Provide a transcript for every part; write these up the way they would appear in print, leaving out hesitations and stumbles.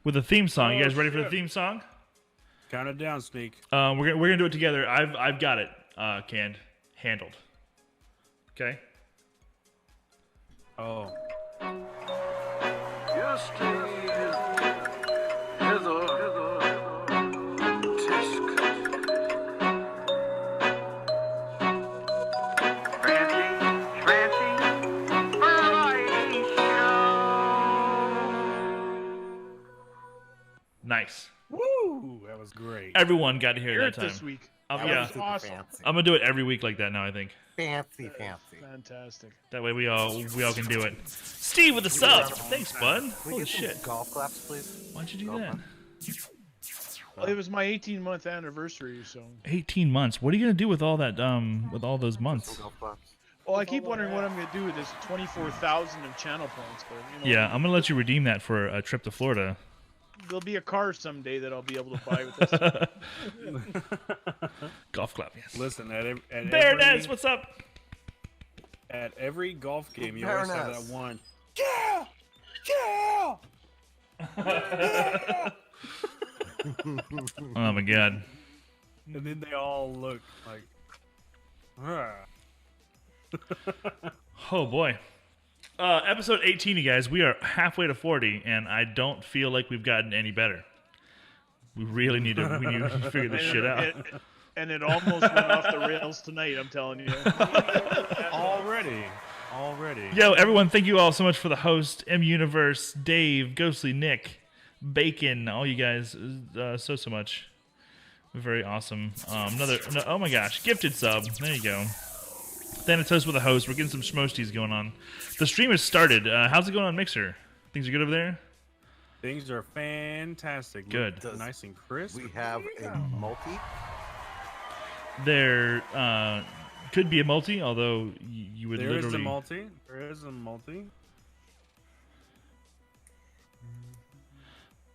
with a theme song. You guys ready for the theme song? Count it down, Sneak. We're gonna do it together. I've got it handled. Okay. Oh. Nice. Woo! That was great. Everyone got to hear that it time. this week. Yeah, That was awesome. Fancy. I'm gonna do it every week like that now. I think Fancy. Fantastic. that way we all can do it. Steve with the sub. Thanks, bud. Can we Holy get some shit. golf claps, please? Why'd you do that? Well, it was my 18-month anniversary, so. 18 months. What are you gonna do with all that? With all those months? Some golf claps. Well, I keep wondering what I'm going to do with this 24,000 of channel points, but Yeah, I'm gonna let you redeem that for a trip to Florida. There'll be a car someday that I'll be able to buy with this. Golf club, yes. Listen, at Baroness, what's up? At every golf game, you always have that Baroness. one. Oh my god. And then they all look like. Oh boy. Episode 18, you guys. We are halfway to 40, and I don't feel like we've gotten any better. We really need to figure this shit out. And it almost went off the rails tonight, I'm telling you. Already. Yo, everyone, thank you all so much for the host, M Universe, Dave, Ghostly Nick, Bacon, all you guys, so much. Very awesome. Oh my gosh, gifted sub. There you go. Thanatos with the host. We're getting some schmoesties going on. The stream has started. How's it going on Mixer? Things are good over there? Things are fantastic. Good. Look nice and crisp. We have a multi. There could be a multi, although you would There literally... is a multi. There is a multi.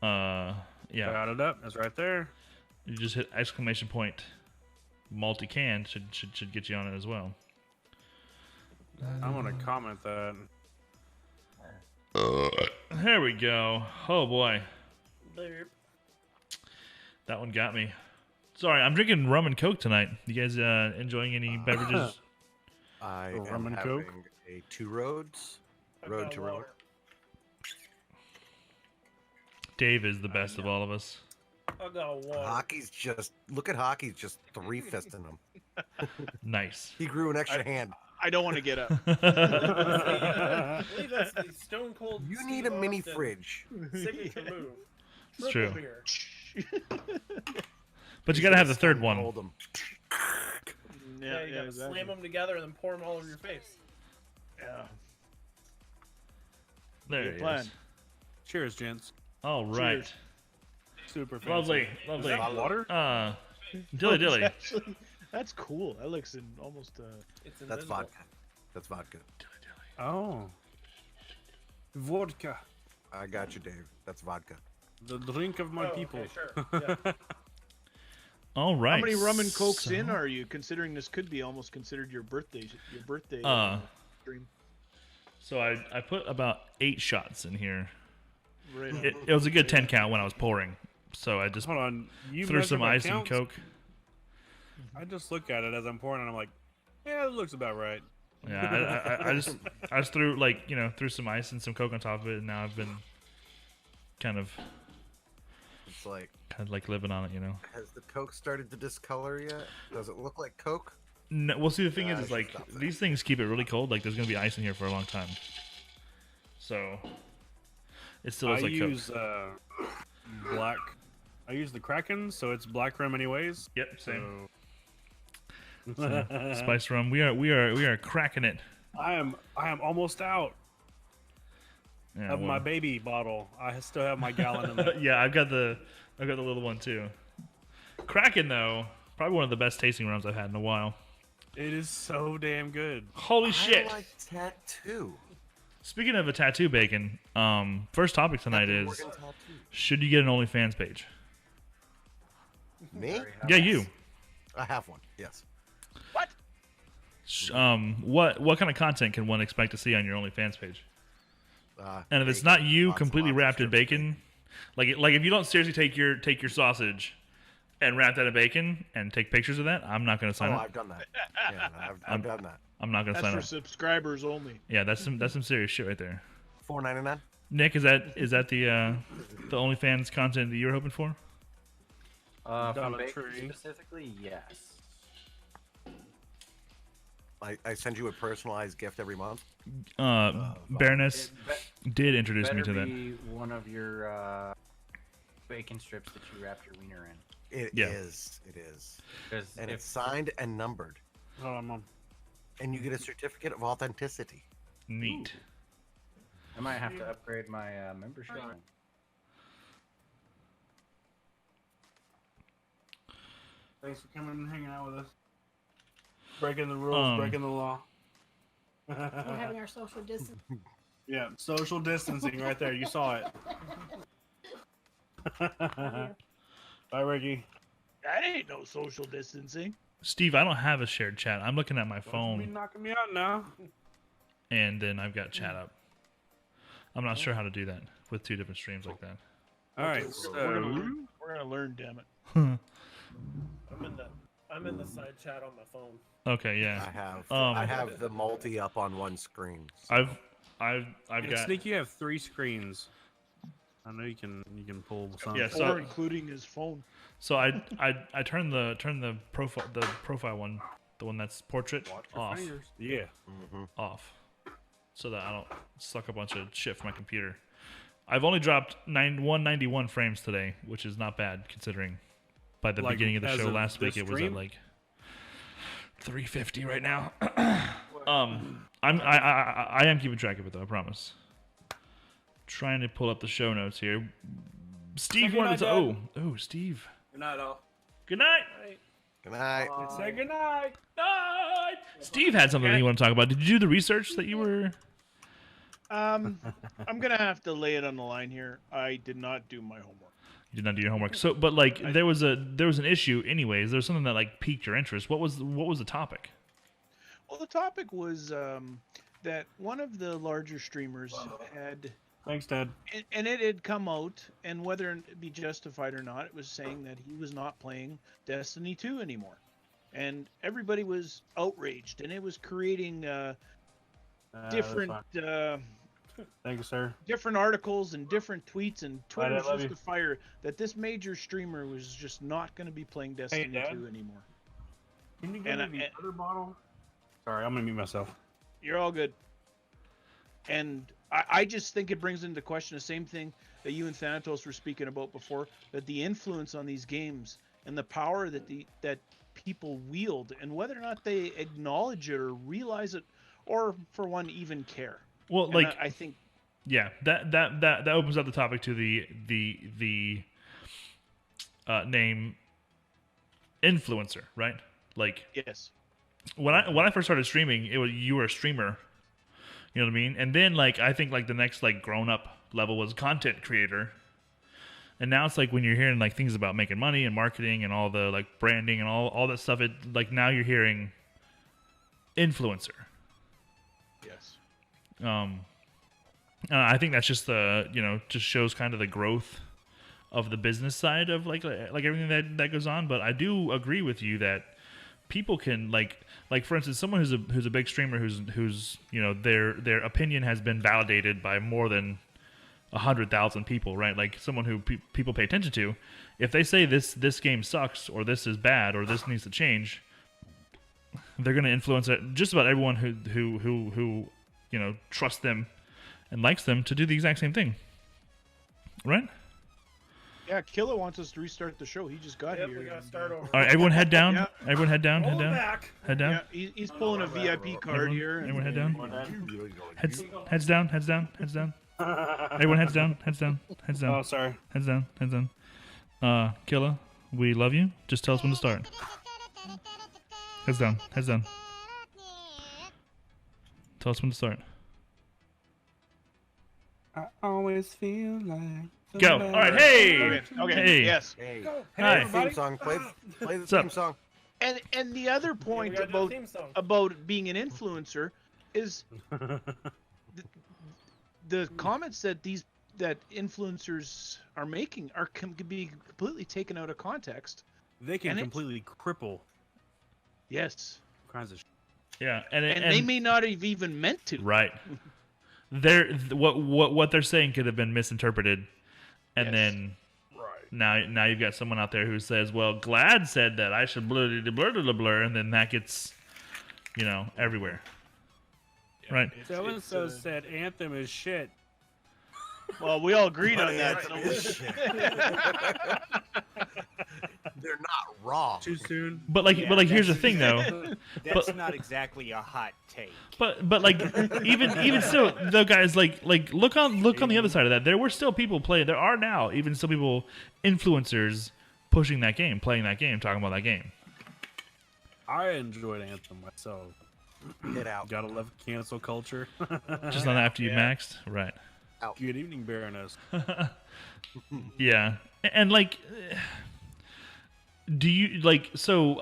Yeah. Got it up. That's right there. You just hit exclamation point. Multi-can should get you on it as well. I'm gonna comment that. There we go. Oh boy. That one got me. Sorry, I'm drinking rum and Coke tonight. You guys enjoying any beverages? I Rum am and having Coke? a Two Roads. Road to road. Dave is the best of all of us. I got a water. Hockey's just look at hockey's just three fisting him. Nice. He grew an extra hand. I don't want to get up. I believe that's the Stone Cold. You Steve need a mini Austin fridge. signature move. It's true. Triple beer. But you gotta have the third one. Hold him. Yeah, you gotta exactly. slam them together and then pour them all over your face. Yeah. There Good it plan. is. Cheers, gents. All right. Cheers. Super fancy. Lovely. Is Lovely. that water? Dilly. Actually, that's cool. That looks in almost. It's That's invisible. vodka. That's vodka. Oh. Vodka. I got you, Dave. That's vodka. The drink of my Oh, people. okay, sure. Yeah. All right. How many rum and cokes So- in are you? Considering this could be almost considered your birthday. Stream. So I put about 8 shots in here. Right. on. It was a good 10 count when I was pouring. So I just Hold on. You threw measure some by ice and counts? Coke. I just look at it as I'm pouring and I'm like, yeah, it looks about right. Yeah, I just threw threw some ice and some Coke on top of it, and now I've been kind of It's like, living on it, has the Coke started to discolor yet? Does it look like Coke? No, well, see, the thing I is should like stop that. these things keep it really cold. Like there's gonna be ice in here for a long time, so it still I looks like use Coke. black. I use the Kraken, so it's black rum anyways. Yep, same. So Spice rum. We are cracking it. I am almost out Yeah, of well, my baby bottle. I still have my gallon in there. yeah, I've got the little one too. Kraken though, probably one of the best tasting rums I've had in a while. It is so damn good. Holy shit! I like tattoo. Speaking of a tattoo, Bacon, first topic tonight is: Morgan tattoo. should you get an OnlyFans page? Me? Yeah, you. I have one. Yes. What kind of content can one expect to see on your OnlyFans page? And And if it's not you completely wrapped in bacon, Like if you don't seriously take your sausage and wrap that in bacon and take pictures of that, I'm not gonna sign Oh, up. I've done that. Yeah, I've done that. I'm not gonna That's sign for up. subscribers only. Yeah, that's some serious shit right there. $4.99. Nick, is that the OnlyFans content that you were hoping for? Dollar From bacon Tree. specifically, yes. I send you a personalized gift every month. Baroness It did introduce me better to that. be one of your bacon strips that you wrap your wiener in. It Yeah. is. It is. Because And if it's signed and numbered. Hold on, Mom. And you get a certificate of authenticity. Neat. I might have to upgrade my membership. Thanks for coming and hanging out with us. Breaking the rules, breaking the law. We're having our social distance. Yeah, social distancing right there. You saw it. Bye, Ricky. That ain't no social distancing. Steve, I don't have a shared chat. I'm looking at my Don't be phone, knocking me out now. and then I've got chat up. I'm not sure how to do that with two different streams like that. All right, We're gonna learn, damn it. I'm in the side chat on my phone. Okay, yeah. I have the multi up on one screen. So I've got Sneak, you have 3 screens. I know you can pull some. Yeah, Or so including his phone. so I turned the profile one, the one that's portrait, off, Yeah. off, so that I don't suck a bunch of shit from my computer. I've only dropped 191 frames today, which is not bad considering. By the Like, beginning of the as show of last week, this it was at stream? like 350 right now. I am keeping track of it though. I promise. Trying to pull up the show notes here. Steve Good wanted night, to. Dad. Oh, Steve. Good night, all. Good night. good night. Say goodnight. Night. Steve had something he wanted to talk about. Did you do the research that you were? I'm gonna have to lay it on the line here. I did not do my homework. You did not do your homework. So, but like, there was an issue. Anyways, there was something that like piqued your interest. What was the topic? Well, the topic was that one of the larger streamers had, Thanks, Dad. and it had come out, and whether it be justified or not, it was saying that he was not playing Destiny 2 anymore, and everybody was outraged, and it was creating different Thank you, sir. different articles and different tweets, and Twitter I was love just you. a fire that this major streamer was just not going to be playing Destiny Dad? 2 anymore. Can you give And me the other bottle? Sorry, I'm gonna mute myself. You're all good. And I just think it brings into question the same thing that you and Thanatos were speaking about before, that the influence on these games and the power that people wield, and whether or not they acknowledge it or realize it, or for one even care. Well, And like I think yeah, that opens up the topic to the name influencer, right? Like yes, when I first started streaming, you were a streamer. You know what I mean? And then like I think like the next like grown up level was content creator. And now it's like when you're hearing like things about making money and marketing and all the like branding and all that stuff, it like now you're hearing influencer. yes. I think that's just just shows kind of the growth of the business side of like everything that goes on. But I do agree with you that people can like for instance, someone who's a big streamer who's their opinion has been validated by more than 100,000 people, right? Like someone who people pay attention to. If they say this game sucks or this is bad or this needs to change, they're going to influence just about everyone who trusts them and likes them to do the exact same thing, right? Yeah, Killa wants us to restart the show. He just got Yep, here. we gotta and, start over. All right, everyone head down. Yeah. Everyone head down. Roll Head down. back. Head down. Yeah, he's pulling a VIP card here. and- Everyone head down. Heads Heads down. Heads down. Heads down. Everyone heads down. Heads down. Heads Oh, down. sorry. Heads down. Heads down. Killa, we love you. Just tell us when to start. Heads down. Heads down. Tell us when to start. I always feel like. Go. All right. Hey. Okay. Hey. Yes. Hey, Hi. theme song. Play the What's up? theme song. And the other point We gotta do a theme song. about being an influencer is the comments that these that influencers are making can be completely taken out of context. They can And completely cripple Yes. all kinds of shit. Yeah, And they may not have even meant to. right. What they're saying could have been misinterpreted, and Yes. then Right. now you've got someone out there who says, "Well, Glad said that I should blur blur blur blur," and then that gets, everywhere. Right. So said Anthem is shit. Well, we all agreed on that. Anthem So is shit. They're not wrong. Too soon. But here's the thing though. That's not exactly a hot take. But even still, though, guys, like look on the other side of that. There were still people playing. There are now even still people, influencers, pushing that game, playing that game, talking about that game. I enjoyed Anthem myself. Get out. Gotta love cancel culture. Just not after you maxed, right? Good evening, Baroness. Yeah, and do you so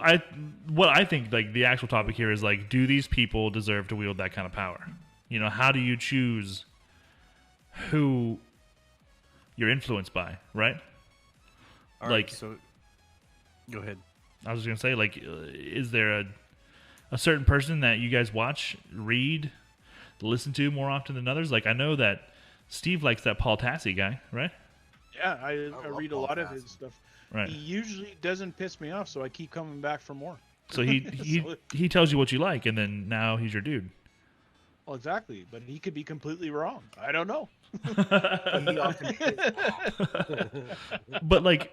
what I think the actual topic here is do these people deserve to wield that kind of power? How do you choose who you're influenced by, right? All right, so go ahead. I was just gonna say, is there a certain person that you guys watch, read, listen to more often than others? I know that Steve likes that Paul Tassi guy, right? yeah, I read a lot of his stuff. Right. He usually doesn't piss me off, so I keep coming back for more. So he tells you what you like, and then now he's your dude. Well, exactly, but he could be completely wrong. I don't know. But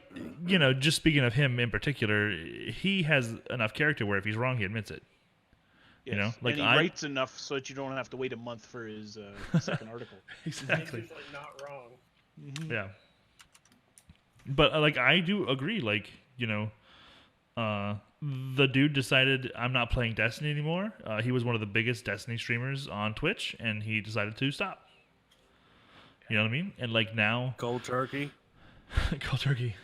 just speaking of him in particular, he has enough character where if he's wrong, he admits it. Yes. And he writes enough so that you don't have to wait a month for his second article. Exactly. He's like not wrong. Mm-hmm. Yeah. But I do agree. The dude decided I'm not playing Destiny anymore. He was one of the biggest Destiny streamers on Twitch, and he decided to stop. You know what I mean? And now, Cold turkey. cold turkey.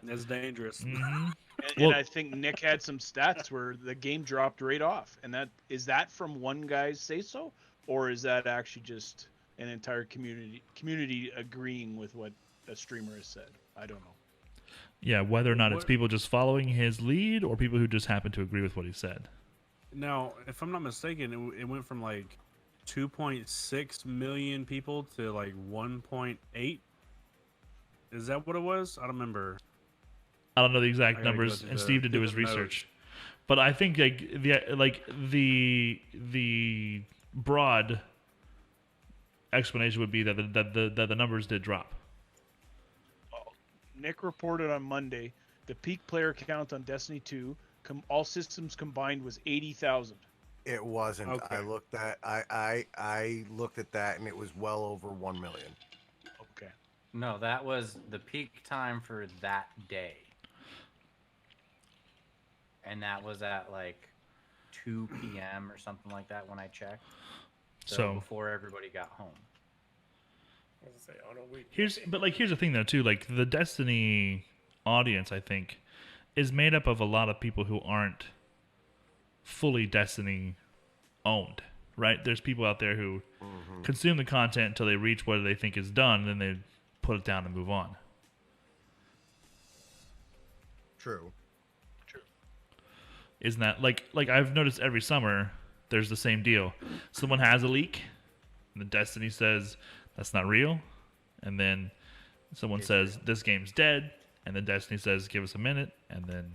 That's dangerous. Mm-hmm. And I think Nick had some stats where the game dropped right off. And is that from one guy's say so, or is that actually just an entire community agreeing with what a streamer has said? I don't know. Yeah, whether or not it's people just following his lead or people who just happen to agree with what he said. Now, if I'm not mistaken, it went from 2.6 million people to 1.8. Is that what it was? I don't remember. I don't know the exact gotta numbers, go to and the- Steve didn't do to his the notes. research. But I think the broad explanation would be that the numbers did drop. Nick reported on Monday the peak player count on Destiny 2, all systems combined, was 80,000. It wasn't. Okay. I looked at that, and it was well over 1 million. Okay. No, that was the peak time for that day. And that was at 2 p.m. or something like that when I checked. So before everybody got home. I was gonna say on a week. here's the thing though too. The Destiny audience, I think, is made up of a lot of people who aren't fully Destiny owned. Right? There's people out there who consume the content until they reach what they think is done, and then they put it down and move on. True. Isn't that like I've noticed every summer there's the same deal. Someone has a leak, and the Destiny says that's not real, and then someone says this game's dead, and then Destiny says give us a minute, and then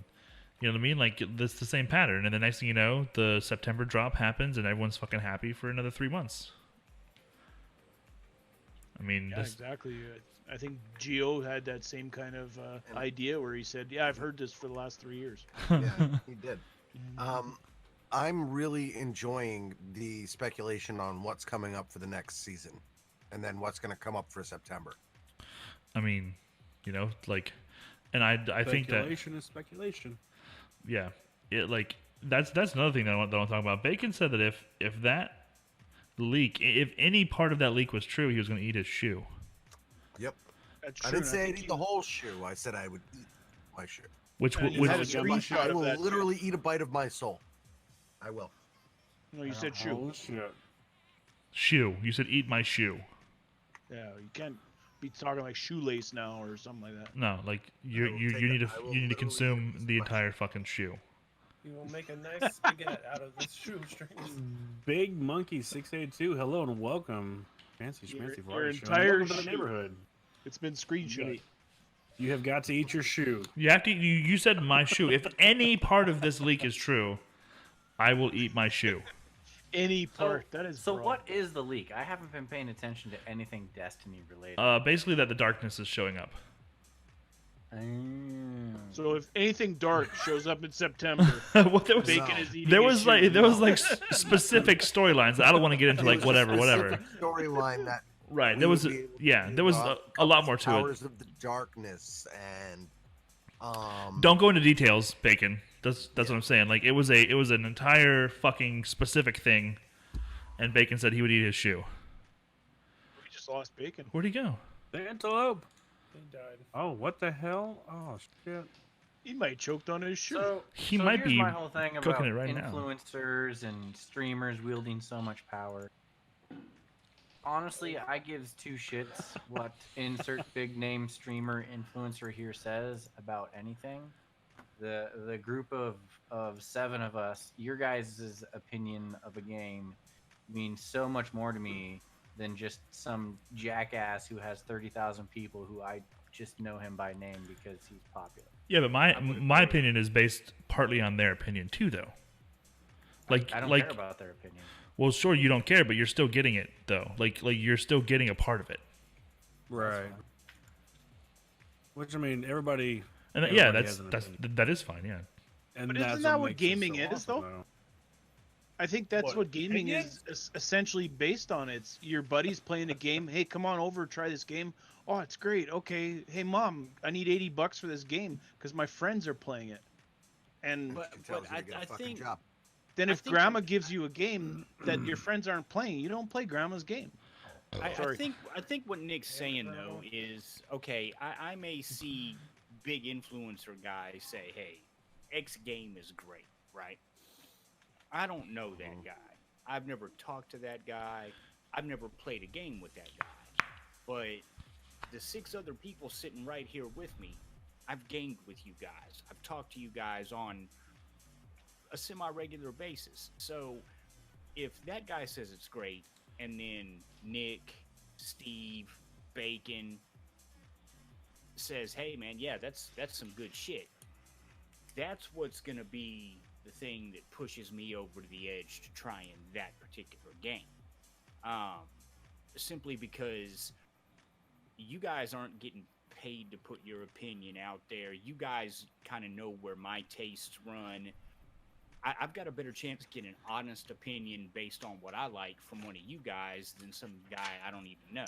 you know what I mean? It's the same pattern, and the next thing you know, the September drop happens, and everyone's fucking happy for another 3 months. I mean, Yeah, exactly. I think Gio had that same kind of idea where he said, "Yeah, I've heard this for the last 3 years." Yeah, he did. I'm really enjoying the speculation on what's coming up for the next season, and then what's going to come up for September. I mean, and I think that Speculation is speculation. yeah, that's another thing that I want to talk about. Bacon said that if that leak, if any part of that leak was true, he was going to eat his shoe. Yep. That's I true. didn't and say I'd think eat the whole shoe. I said I would eat my shoe. Which And you would had a I screenshot of will that. literally eat a bite of my soul. I will. No, you said shoe. Oh shit. shoe? You said eat my shoe. Yeah, you can't. be talking like shoelace now or something like that. No, like I you will you take you it. need to I will you need to literally consume take it the as my entire fucking shoe. You will make a nice spaghetti out of the shoestrings. Big Monkey 682. Hello and welcome. Fancy Your- schmancy your Friday show. entire Welcome to the shoe. neighborhood. It's been screenshot. You have got to eat your shoe. You have to. You said my shoe. If any part of this leak is true, I will eat my shoe. Any part. That is So broad. what is the leak? I haven't been paying attention to anything Destiny related. Basically that the darkness is showing up. So if anything dark shows up in September, Well, there was, Bacon is eating there his was shoe. like there was like specific storylines. I don't want to get into It like was a whatever. specific storyline that Right. we There was would be able yeah. to, There was a lot more to it. Powers of the Darkness and Don't go into details, Bacon. That's what I'm saying. Like it was an entire fucking specific thing, and Bacon said he would eat his shoe. we just lost Bacon. Where'd he go? The antelope. He died. Oh, what the hell? Oh, shit. He might choked on his shoe. So He so might here's be my whole thing cooking about it right now. influencers and streamers wielding so much power. Honestly, I gives two shits what insert big name streamer influencer here says about anything. The group of 7 of us, your guys' opinion of a game means so much more to me than just some jackass who has 30,000 people who I just know him by name because he's popular. Yeah, but my opinion is based partly on their opinion too, though. Like I don't like care about their opinion. well, sure you don't care, but you're still getting it though. Like you're still getting a part of it. Right. Which, I mean, everybody... And yeah, everybody has an that's opinion. that is fine. Yeah. And But that's isn't that what makes it gaming so is, awesome, though? I think that's What, what gaming opinions? is essentially based on. It's your buddies playing a game. Hey, come on over, try this game. Oh, it's great. Okay, hey mom, I need $80 for this game because my friends are playing it. And But, it tells but you I, to get a I fucking think job. then I if think grandma gives you a game that your friends aren't playing, you don't play grandma's game. I Sorry. think what Nick's saying though is okay. I may see big influencer guys say, "Hey, X game is great," right? I don't know that guy. I've never talked to that guy. I've never played a game with that guy. But the 6 other people sitting right here with me, I've gamed with you guys. I've talked to you guys on a semi-regular basis. So if that guy says it's great, and then Nick, Steve, Bacon says, "Hey man, yeah, that's some good shit." That's what's gonna be the thing that pushes me over to the edge to try in that particular game. Simply because you guys aren't getting paid to put your opinion out there. You guys kind of know where my tastes run. I've got a better chance of getting an honest opinion based on what I like from one of you guys than some guy I don't even know.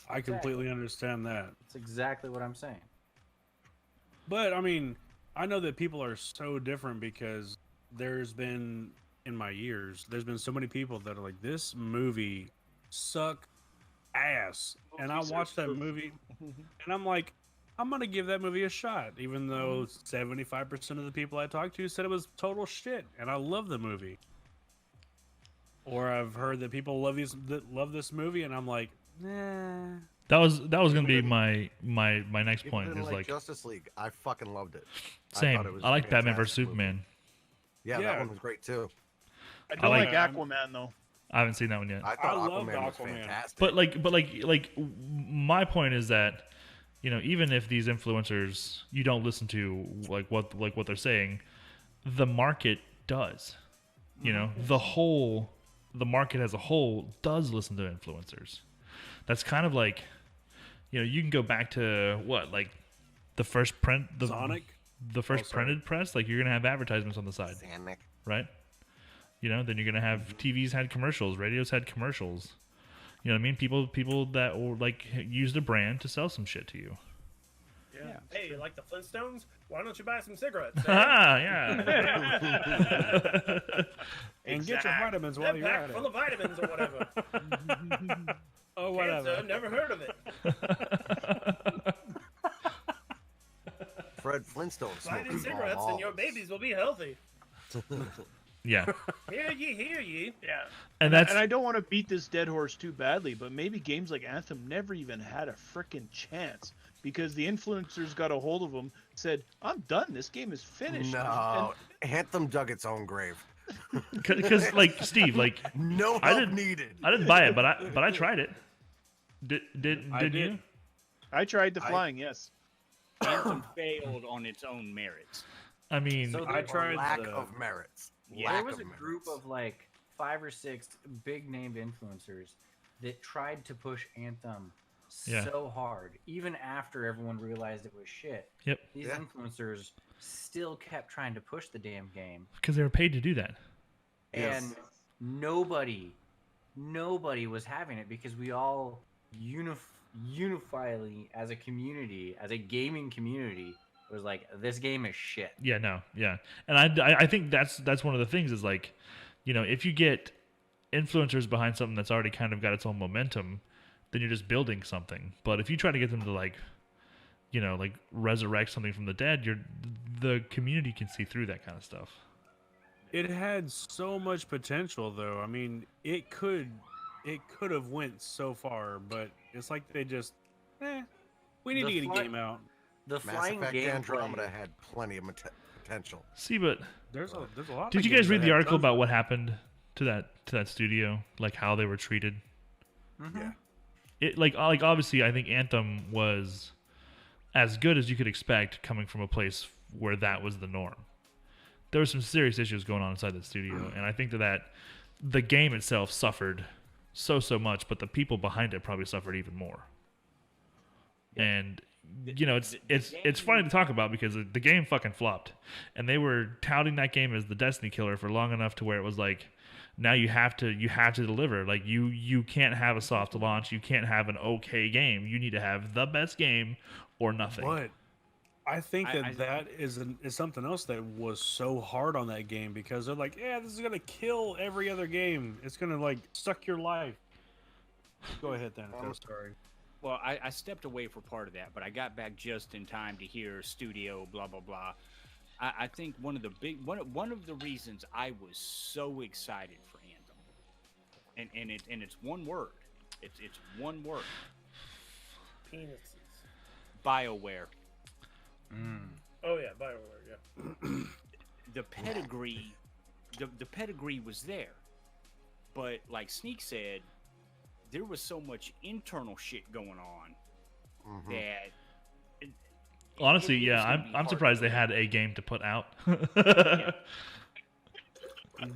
I completely understand that. That's exactly what I'm saying. But, I mean, I know that people are so different because there's been, in my years, there's been so many people that are like, this movie sucked ass. And I watched that movie, and I'm like, I'm going to give that movie a shot, even though 75% of the people I talked to said it was total shit, and I love the movie. Or I've heard that people love this movie, and I'm like, nah. That was gonna be my next People point. didn't Is like Justice League. I fucking loved it. same. thought it was I like Batman vs fantastic movie. Superman. Yeah, Yeah. that one was great too. I don't like- like Aquaman though. I haven't seen that one yet. I thought loved Aquaman was Aquaman. fantastic. But like my point is that even if these influencers you don't listen to what they're saying, the market does. The market as a whole does listen to influencers. That's kind of like you can go back to the first Sonic? the first sorry. printed press. Like you're gonna have advertisements on the side, Sanic. right? Then you're gonna have TVs had commercials, radios had commercials. You know what I mean? People that will use the brand to sell some shit to you. Yeah. Hey, you like the Flintstones? Why don't you buy some cigarettes? Ah, yeah. And get your vitamins while That you're pack at full it. of vitamins or whatever. Oh, Cancer, whatever. never heard of it. Fred Flintstone Buy smoking these cigarettes and your babies will be healthy. Yeah. Hear you. Yeah. And that's And I don't want to beat this dead horse too badly, but maybe games like Anthem never even had a frickin' chance because the influencers got a hold of them, said, "I'm done. This game is finished." No, Anthem dug its own grave. because like Steve, like No I help didn't- needed. I didn't buy it, but I tried it. Didn't did. you? I tried the flying, yes. Anthem failed on its own merits. I mean, So I tried Lack the- of merits. Yeah. There Lack was a of group merits. of like 5 or 6 big named influencers that tried to push Anthem Yeah. so hard, even after everyone realized it was shit. Yep. These Yeah. influencers still kept trying to push the damn game, because they were paid to do that. Yes. and nobody was having it because we all unifiedly as a community, as a gaming community, was like, this game is shit. Yeah, no, yeah, and I think that's one of the things is like, you know, if you get influencers behind something that's already kind of got its own momentum, then you're just building something. But if you try to get them to like, you know, like resurrect something from the dead, the community can see through that kind of stuff. It had so much potential, though. I mean, it could have went so far, but it's like they just, we need The to get a fly- game out. The Mass flying Effect game Andromeda had plenty of potential. See, but There's a lot. did of you guys games read that the had article tons about of- what happened to that studio, like how they were treated? Yeah. It like obviously I think Anthem was as good as you could expect coming from a place where that was the norm. There were some serious issues going on inside the studio, and I think that the game itself suffered so much, but the people behind it probably suffered even more. And you know, it's funny to talk about because the game fucking flopped, and they were touting that game as the Destiny killer for long enough to where it was like, now you have to deliver. Like you can't have a soft launch, you can't have an okay game. You need to have the best game or nothing. But I think I- that is something else that was so hard on that game because they're like, yeah, this is gonna kill every other game. It's gonna like suck your life. Go ahead, then. I'm sorry. Well, I stepped away for part of that, but I got back just in time to hear studio blah blah blah. I think one of the reasons I was so excited for Anthem, and it's one word, it's one word, Penises. BioWare. Oh yeah, Bioware. Yeah. The pedigree, the pedigree was there, but like Sneak said, there was so much internal shit going on that. Honestly, it was yeah, gonna be I'm hard surprised to they do. had a game to put out.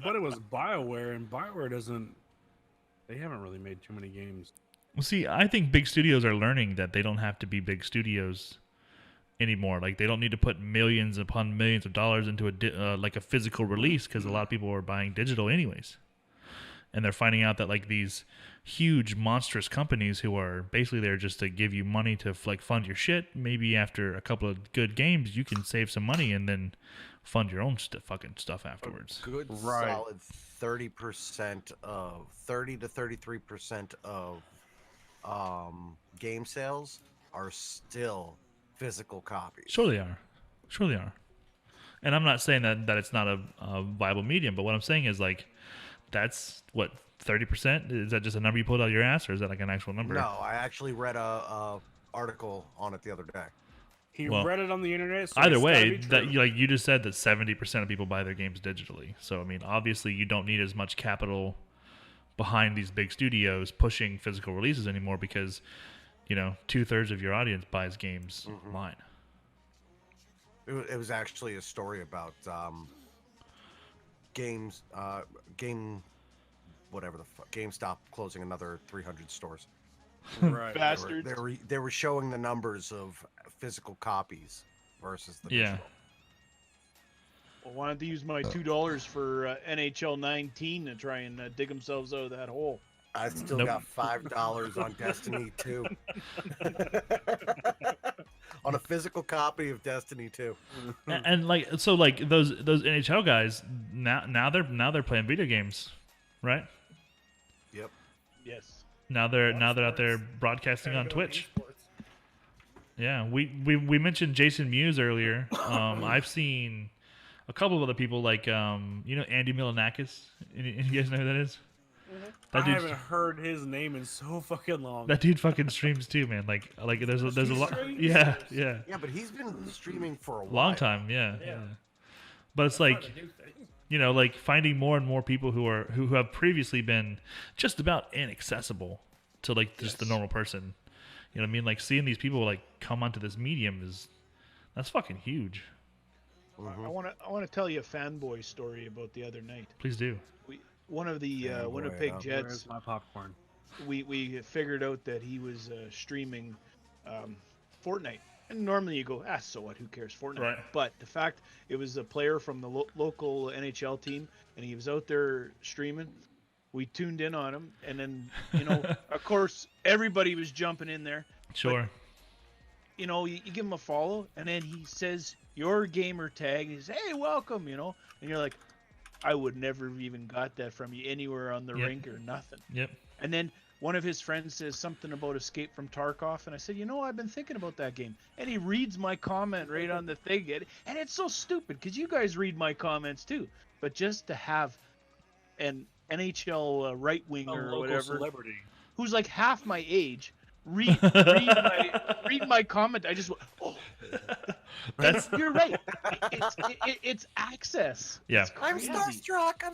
But it was BioWare, and BioWare doesn't. They haven't really made too many games. Well, see, I think big studios are learning that they don't have to be big studios anymore. Like, they don't need to put millions upon millions of dollars into a physical release because a lot of people are buying digital anyways. And they're finding out that like these huge monstrous companies who are basically there just to give you money to like fund your shit. Maybe after a couple of good games, you can save some money and then fund your own fucking stuff afterwards. Good Right. solid 30% of 30 to 33% of game sales are still physical copies. Sure they are. Sure they are. And I'm not saying that it's not a viable medium, but what I'm saying is like that's what 30%? Is that just a number you pulled out of your ass, or is that like an actual number? No, I actually read a article on it the other day. He Well, read it on the internet. So Either it's gotta way, be that true. you just said that 70% of people buy their games digitally. So I mean, obviously, you don't need as much capital behind these big studios pushing physical releases anymore because 2/3 of your audience buys games online. It was actually a story about GameStop closing another 300 stores. right. Bastards. They were showing the numbers of physical copies versus the Yeah. digital. Well, why don't they use my $2 for NHL 19 to try and dig themselves out of that hole? I still Nope. got $5 on Destiny 2. On a physical copy of Destiny 2. And like so, like those NHL guys now they're playing video games, right? Yep. Yes. Now they're out there broadcasting on Twitch. Yeah, we mentioned Jason Mewes earlier. I've seen a couple of other people like Andy Milanakis. You guys know who that is? I That dude, haven't heard his name in so fucking long. that dude fucking streams too, man. Like there's a lot. streams? Yeah, yeah. Yeah, but he's been streaming for a while. Long time, yeah. Yeah. But it's That's like not a new thing. like finding more and more people who have previously been just about inaccessible to like just the normal person. You know what I mean? Like seeing these people like come onto this medium that's fucking huge. I want to tell you a fanboy story about the other night. Please do. One of the Fanboy, Winnipeg huh? Jets. Where's my popcorn? We figured out that he was streaming Fortnite. And normally you go, so what? Who cares? Fortnite. Right. But the fact it was a player from the local NHL team, and he was out there streaming. We tuned in on him, and then of course, everybody was jumping in there. Sure. You give him a follow, and then he says your gamer tag. And he says, "Hey, welcome," and you're like, I would never have even got that from you anywhere on the Yep. rink or nothing. Yep. And then one of his friends says something about Escape from Tarkov, and I said, I've been thinking about that game. And he reads my comment right on the thing, and it's so stupid because you guys read my comments too. But just to have an NHL right A winger or local whatever, celebrity. who's like half my age, read my comment, I just went, oh. That's You're right. It's access. Yeah. It's I'm crazy. starstruck. I'm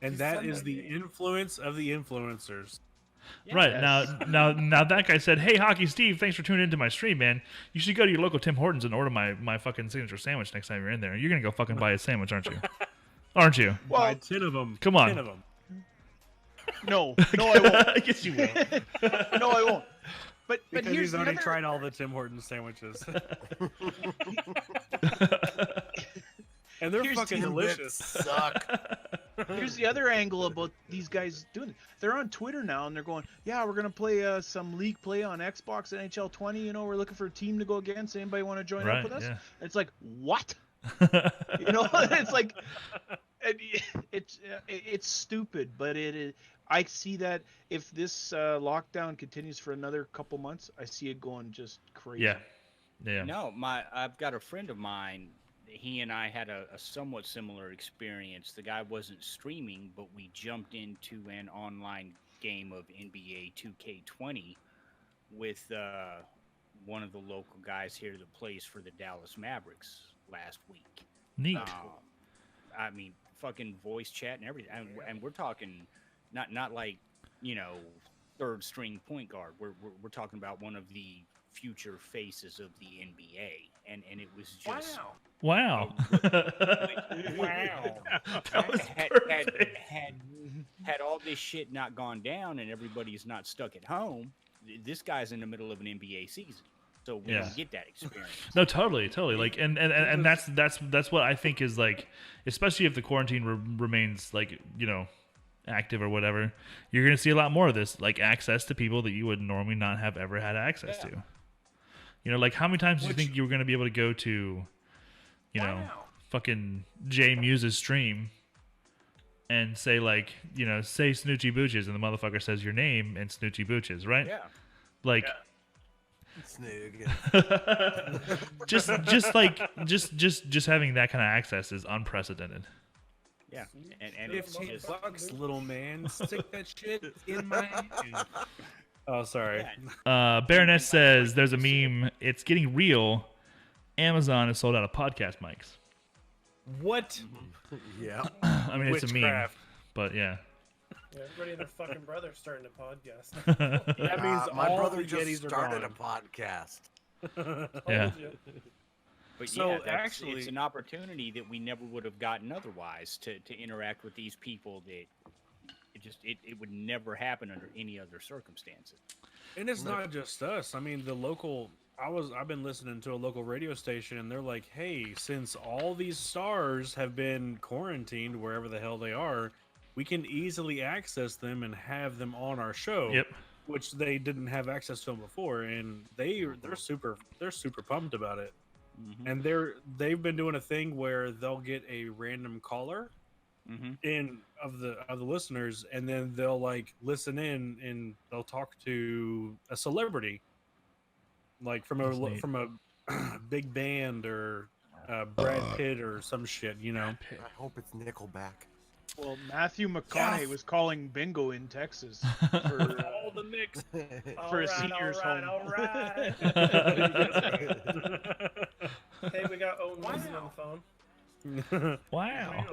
And starstruck. that is the influence of the influencers. right. Yes. Now that guy said, "Hey, Hockey Steve, thanks for tuning into my stream, man. You should go to your local Tim Hortons and order my fucking signature sandwich next time you're in there. You're gonna go fucking buy a sandwich, aren't you? Aren't you? Well, Buy 10 of them. Come on. 10 of them. no, I won't. Yes, you will. No, I won't. But Because here's he's the already other, tried all the Tim Hortons sandwiches. And they're Here's fucking the- delicious. Suck. Here's the other angle about these guys doing it. They're on Twitter now, and they're going, "Yeah, we're gonna play some league play on Xbox NHL 20. We're looking for a team to go against. Anybody want to join Right, up with us?" yeah. It's like, what? It's like, it's stupid, but it is. I see that if this lockdown continues for another couple months, I see it going just crazy. Yeah. Yeah. No, I've got a friend of mine. He and I had a somewhat similar experience. The guy wasn't streaming, but we jumped into an online game of NBA 2K20 with one of the local guys here that plays for the Dallas Mavericks last week. Neat. I mean, fucking voice chat and everything, and we're talking not like third string point guard. We're talking about one of the future faces of the NBA, and it was just Wow. Wow. That was perfect. had all this shit not gone down and everybody's not stuck at home, this guy's in the middle of an NBA season, so we Yeah. don't get that experience. No, totally. Like, and that's what I think is like, especially if the quarantine remains like active or whatever, you're gonna see a lot more of this, like access to people that you would normally not have ever had access to. Like how many times do you think you were gonna be able to go to, fucking Jay Muse's stream and say like, say Snoochie Booches, and the motherfucker says your name and Snoochie Booches, right? Yeah. Like. Snoog. just having that kind of access is unprecedented. Yeah, and it's 15 just, bucks, little man. Stick that shit in my hand. Oh, sorry. Baroness says there's a meme. It's getting real. Amazon has sold out of podcast mics. What? Yeah. I mean, it's a meme, Witchcraft. but yeah. Yeah, everybody and their fucking brother's starting a podcast. That means My all brother the just Yetis are started a gone. podcast. Yeah. Told you. but So, yeah, actually- it's an opportunity that we never would have gotten otherwise to interact with these people that it would never happen under any other circumstances. And it's not just us. I mean, the local. I've been listening to a local radio station, and they're like, "Hey, since all these stars have been quarantined wherever the hell they are, we can easily access them and have them on our show." Yep. Which they didn't have access to them before, and they're super pumped about it. Mm-hmm. And they've been doing a thing where they'll get a random caller Mm-hmm. of the listeners, and then they'll like listen in and they'll talk to a celebrity, like from That's neat. a big band or Brad Pitt or some shit, you know. I hope it's Nickelback. Well, Matthew McConaughey was calling bingo in Texas for All the mix. for a seniors home. All right. Hey, we got Owen Wilson on the phone. Wow.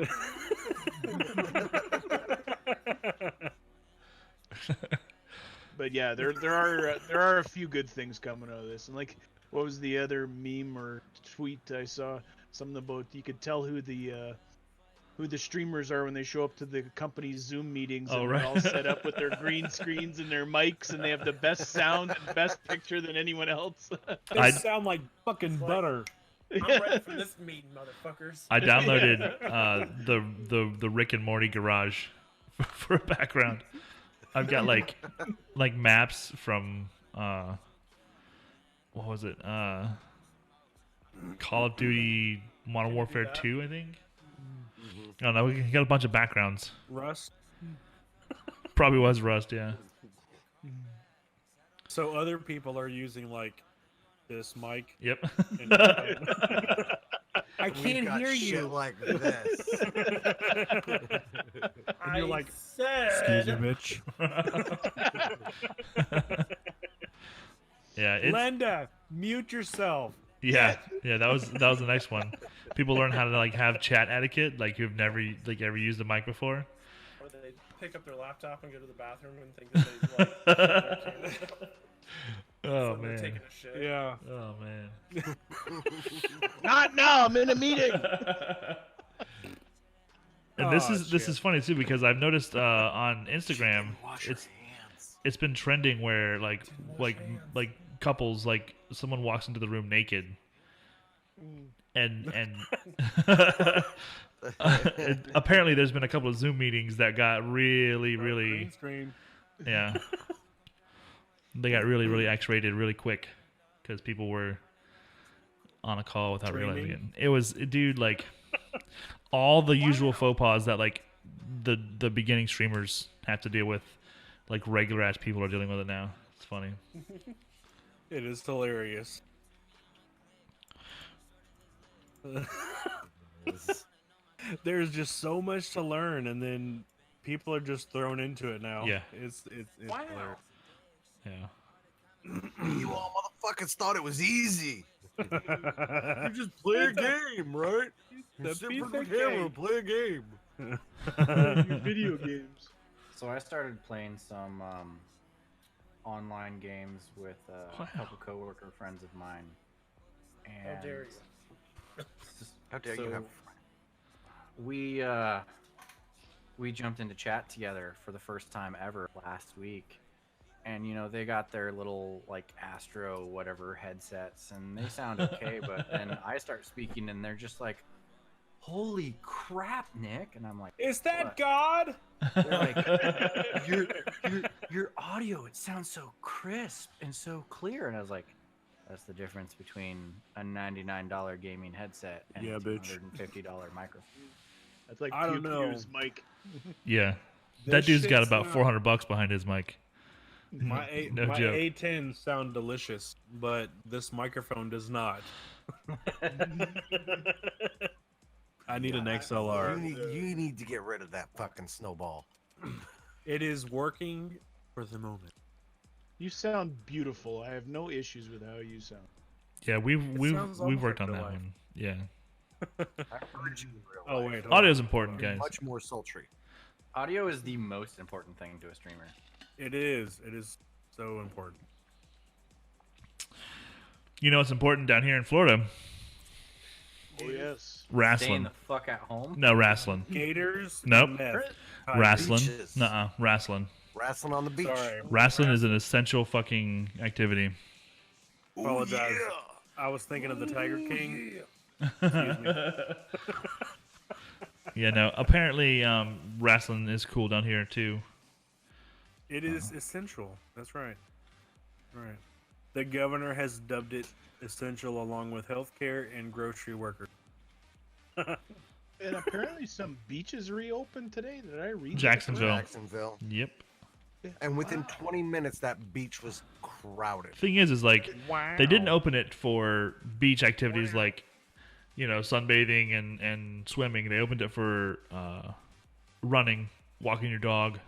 But yeah, there are a few good things coming out of this. And like, what was the other meme or tweet I saw? Something about you could tell who the streamers are when they show up to the company's Zoom meetings Oh, and right. they're all set up with their green screens and their mics and they have the best sound and best picture than anyone else. They sound like fucking butter. I'm ready for this meeting, motherfuckers. I downloaded the Rick and Morty garage for a background. I've got like maps from what was it? Call of Duty Modern Warfare 2, I think. I don't know. We got a bunch of backgrounds. Rust. Probably was Rust, yeah. So other people are using like this mic. Yep. And, I We've can't got hear shit you. like this. and you're like, said, excuse me, bitch. Yeah, it's Linda, mute yourself. yeah. That was the next one. People learn how to like have chat etiquette, like who've never ever used a mic before. or they pick up their laptop and go to the bathroom and think that they like Oh they're man. taking a shit. Yeah. Oh man. Not now. I'm in a meeting. And this Oh, is funny too because I've noticed on Instagram Wash your it's hands. it's been trending where like couples, like someone walks into the room naked and apparently there's been a couple of Zoom meetings that got really Green screen. yeah, they got really X-rated really quick because people were on a call without realizing it. It was, dude, like all the usual faux pas that like the beginning streamers have to deal with, like regular ass people are dealing with it now. It's funny. It is hilarious. There's just so much to learn, and then people are just thrown into it now. Yeah. It's Wow. hilarious. Yeah. You all motherfuckers thought it was easy. You just play a game, right? You a sit piece in front of of the camera cake. and play a game. Video games. So I started playing some online games with a couple coworker friends of mine. And How dare you? How dare you So- have we jumped into chat together for the first time ever last week. And you know, they got their little like Astro whatever headsets and they sound okay, but then I start speaking and they're just like, "Holy crap, Nick." And I'm like, Is that "What?" God? They're like, your audio, it sounds so crisp and so clear. And I was like, that's the difference between a $99 gaming headset and Yeah, a bitch. $250 microphone. That's like I don't Pew know. Pew's mic. Yeah. This That dude's got shit's about not- $400 behind his mic. My No my joke. A10 sound delicious, but this microphone does not. I need an XLR. You need to get rid of that fucking snowball. It is working for the moment. You sound beautiful. I have no issues with how you sound. Yeah, we've sounds we've almost worked like on real that life. one. Yeah. I heard you in real Oh life. wait, hold Audio's on. important, guys. Much more sultry. Audio is the most important thing to a streamer. It is. It is so important. You know what's important down here in Florida? Oh yes. Staying Wrestling. the fuck at home. No, wrestling. Gators. Nope. Meth. Wrestling. beaches. Nuh-uh. Wrestling. Wrestling on the beach. Sorry. Wrestling is an essential fucking activity. Ooh, Apologize. yeah. I was thinking of the Tiger King. Yeah, no. Apparently, wrestling is cool down here too. It is essential. That's right. Right. The governor has dubbed it essential along with healthcare and grocery workers. And apparently some beaches reopened today. Did I read that? Jacksonville. Jacksonville. Yep. And within 20 minutes, that beach was crowded. Thing is like Wow. they didn't open it for beach activities like sunbathing and swimming. They opened it for running, walking your dog.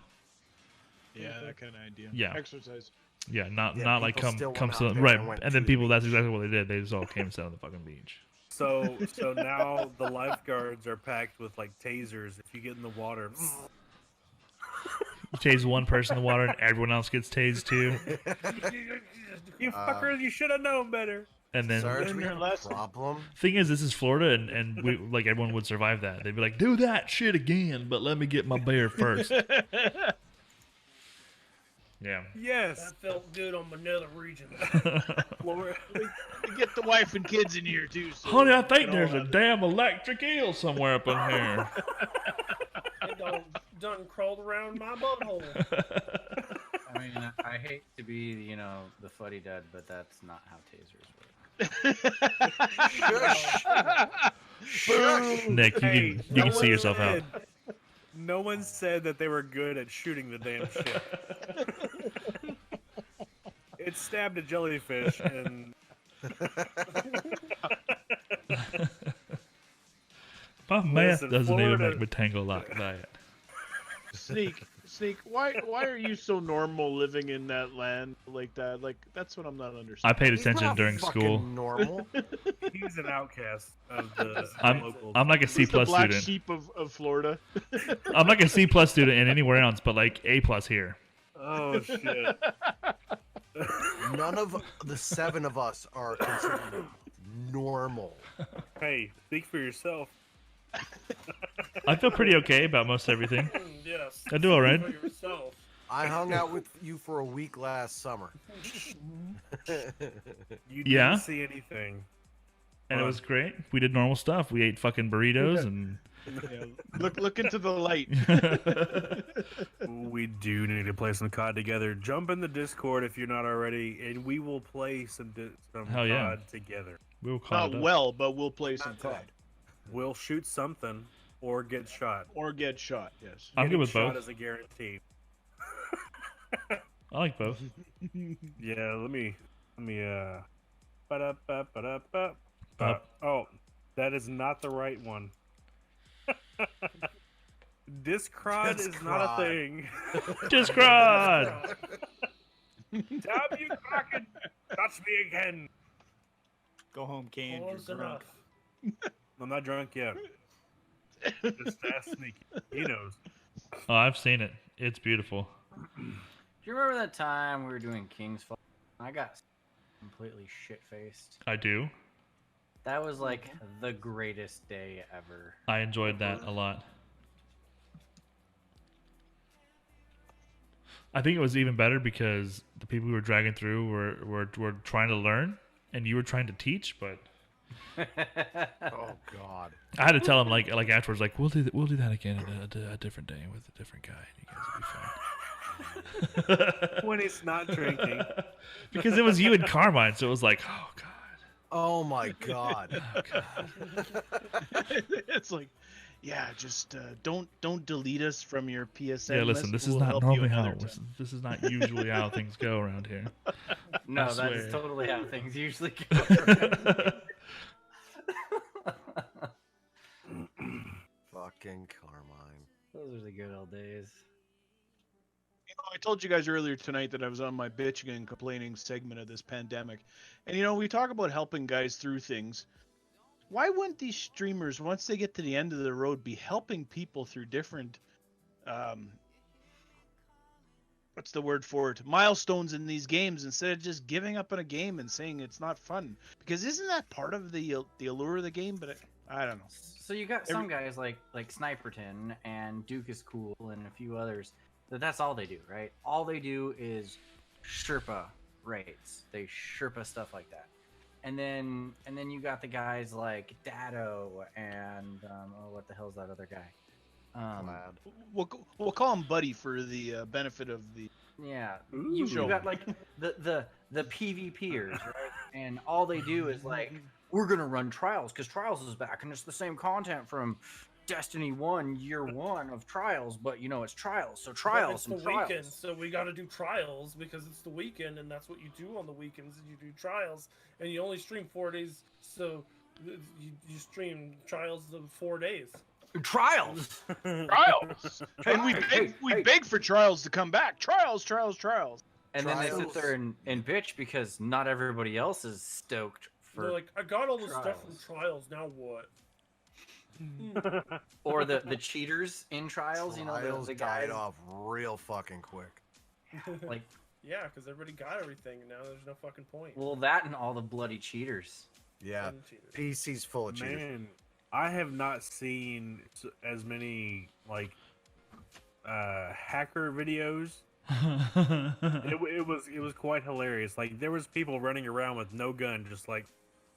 Yeah, that kind of idea. Yeah. Exercise. Yeah, not Yeah, like people come still come went sit out on, there right. and went And to then the people, that's beach. exactly what they did. They just all came and sat on the fucking beach. So now the lifeguards are packed with like tasers. If you get in the water, You tase one person in the water and everyone else gets tased too. you fuckers, you should have known better. And then Sarge, Learn we your have a lesson. problem. thing is, this is Florida, and we like everyone would survive that. They'd be like, do that shit again, but let me get my bear first. Yeah. Yes, That felt good on my nether region. Florida. You get the wife and kids in here too. So Honey, I we think can all there's a have it. damn electric eel somewhere up in here. It done crawled around my butthole. I mean, I hate to be, the fuddy dud, but that's not how tasers work. Shush. Nick, you can see yourself out. No one said that they were good at shooting the damn shit. It stabbed a jellyfish and My math Listen, doesn't even Florida- make me tangle like that. Sneak, why are you so normal living in that land like that? Like, that's what I'm not I understanding. paid He's attention not during fucking school. normal. he's an outcast of the locals. I'm like a C He's the plus black student. sheep of Florida. I'm like a C plus student in anywhere else, but like A plus here. Oh shit! None of the 7 of us are considered normal. Hey, speak for yourself. I feel pretty okay about most everything. Yes. I do all right. For yourself. I hung out with you for a week last summer. You Yeah? didn't see anything. And it was great. We did normal stuff. We ate fucking burritos and Yeah, look into the light. We do need to play some COD together. Jump in the Discord if you're not already, and we will play some Hell yeah. COD together. we'll call Not it up. well, but we'll play some COD We'll shoot something or get shot. or get shot. Yes. I'm good Getting with shot both. is a guarantee. I like both. Yeah, let me ba-da-ba-ba-da-ba. Up. Oh, that is not the right one. Discrod is not a Discrod. thing. Discrod! Damn you, Kraken! Touch me again. Go home, Cam. You're Close drunk. enough. I'm not drunk yet. Just ask Sneaky. He knows. Oh, I've seen it. It's beautiful. Do you remember that time we were doing King's Fall? I got completely shit-faced. I do. That was like the greatest day ever. I enjoyed that a lot. I think it was even better because the people we were dragging through were trying to learn, and you were trying to teach. But Oh God. I had to tell them like afterwards, like we'll do that again at a different day with a different guy. And you guys will be fine. When he's not drinking. Because it was you and Carmine, so it was like, oh god. Oh my God. Oh, God. It's like, yeah, just don't delete us from your PSN. Yeah, listen, list. this is We'll not help you normally how another time. this is not usually how things go around here. No, I that swear. is totally how things usually go. Fucking Carmine. Those are the good old days. You know, I told you guys earlier tonight that I was on my bitching and complaining segment of this pandemic. And, we talk about helping guys through things. Why wouldn't these streamers, once they get to the end of the road, be helping people through different, what's the word for it, milestones in these games instead of just giving up on a game and saying it's not fun? Because isn't that part of the allure of the game? But I don't know. So you got some guys like Sniperton and Duke is Cool and a few others that's all they do, right? All they do is Sherpa raids. They Sherpa stuff like that. And then you got the guys like Dado and what the hell's that other guy? Glad. We'll call him Buddy for the benefit of the. Yeah, Ooh. you got like the PvPers, right? And all they do is like, we're gonna run Trials because Trials is back and it's the same content from Destiny 1 year 1 of Trials, but it's Trials, so But Trials it's and the Trials. weekend, so we got to do trials because it's the weekend, and that's what you do on the weekends. Is you do trials, and you only stream 4 days. So You stream Trials of 4 days. Trials. Trials. And we Hey, beg for Trials to come back. Trials. And then they sit Trials. there and bitch because not everybody else is stoked They're for, like, I got all the stuff from Trials. Trials. Now what? or the cheaters in Trials. You know, Trials the died guys off real fucking quick. like, Yeah, because everybody got everything, and now there's no fucking point. well, that and all the bloody cheaters. Yeah, And cheaters. PC's full of cheaters. Man, I have not seen as many like hacker videos. It was quite hilarious. Like there was people running around with no gun, just like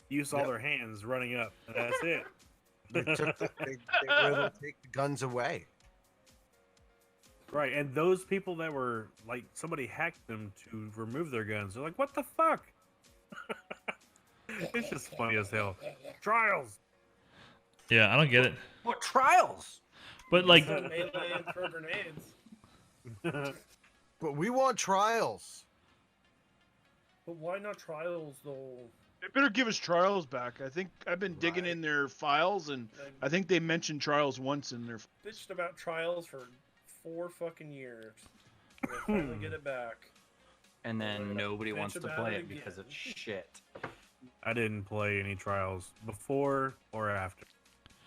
you saw Yep. their hands running up. And that's it. They were able to take the guns away. Right, and those people that were like somebody hacked them to remove their guns. They're like, what the fuck? It's just funny as hell. Trials. Yeah, I don't get it. What Trials? But like, Instead of melee and throw grenades. But we want Trials. But why not Trials, though? They better give us Trials back. I think I've been digging Right. in their files, and I think they mentioned Trials once in their. Bitched about Trials for 4 fucking years. They finally get it back. And then nobody Bitch wants to about play it it because again. it's shit. I didn't play any Trials before or after.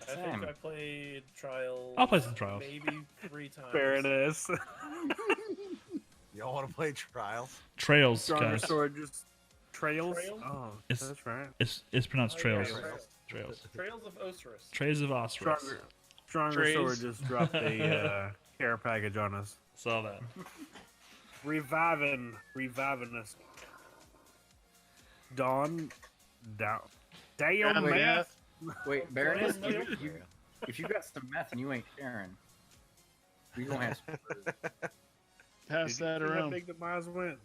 I think Same. I played Trials. I'll play some Trials. Maybe 3 times. Fairness. Y'all want to play Trials? Trails, Stronger guys. sword just trails. Trails? Oh, It's- that's right. It's pronounced Oh, Trails. yeah, Trails. Trails of Osiris. Trails of Osiris. Stronger Trays. sword just dropped a care package on us, Saw that. reviving us. Dawn, down. Damn math. Wait, Baroness, Well, if you got some meth and you ain't sharing, we gonna have some. Pass Did you that see how around. big the miles went?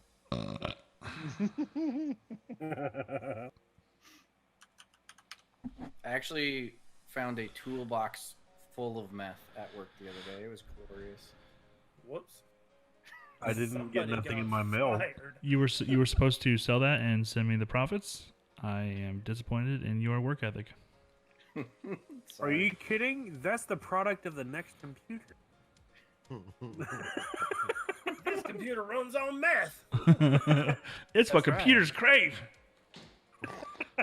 I actually found a toolbox full of meth at work the other day. It was glorious. Whoops. I didn't get Somebody nothing got in my mail. fired. You were supposed to sell that and send me the profits. I am disappointed in your work ethic. Are Sorry. you kidding? That's the product of the next computer. This computer runs on meth. It's what That's right. computers crave.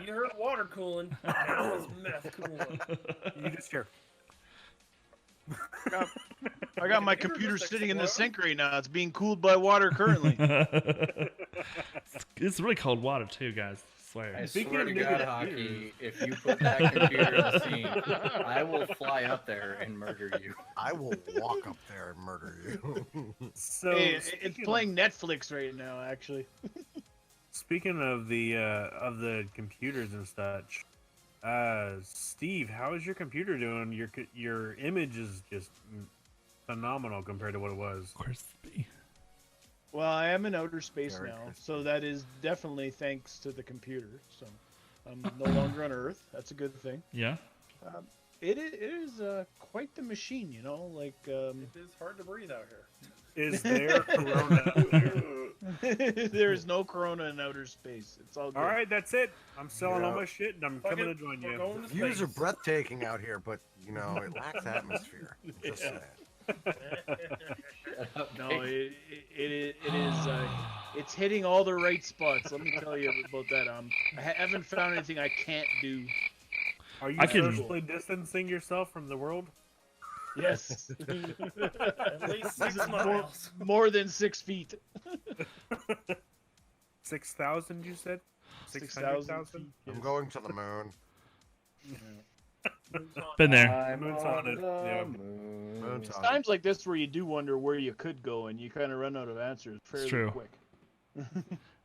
You heard water cooling. Now it's meth cooling. You just hear. I got my computer sitting in the sink right now. It's being cooled by water currently. It's really cold water too, guys. I swear. I Speaking swear of to negative God, Hockey, views. if you put that computer in the scene, I will fly up there and murder you. I will walk up there and murder you. So Hey, it's speaking playing Netflix right now, actually. Speaking of the computers and such, Steve, how is your computer doing? Your image is just phenomenal compared to what it was. Crispy. Well, I am in outer space Very now, crispy. so that is definitely thanks to the computer. So I'm no longer on Earth. That's a good thing. Yeah. It is quite the machine, you know. Like It is hard to breathe out here. Is there Corona? there is no Corona in outer space. It's all good. All right, that's it. I'm selling all Yeah. my shit and I'm Fuck coming it, to join we're you. going to Views are space. breathtaking out here, but you know it lacks atmosphere. Just saying. No, it is. It's hitting all the right spots. Let me tell you about that. I haven't found anything I can't do. Are you I can- socially distancing yourself from the world? Yes, At least 6 miles. more than 6 feet. 6,000, you said? 6,000 feet. I'm going to the moon. Been there. I'm Moon's on it, yeah. moon. Moon's on. Times like this where you do wonder where you could go, and you kind of run out of answers fairly true. quick.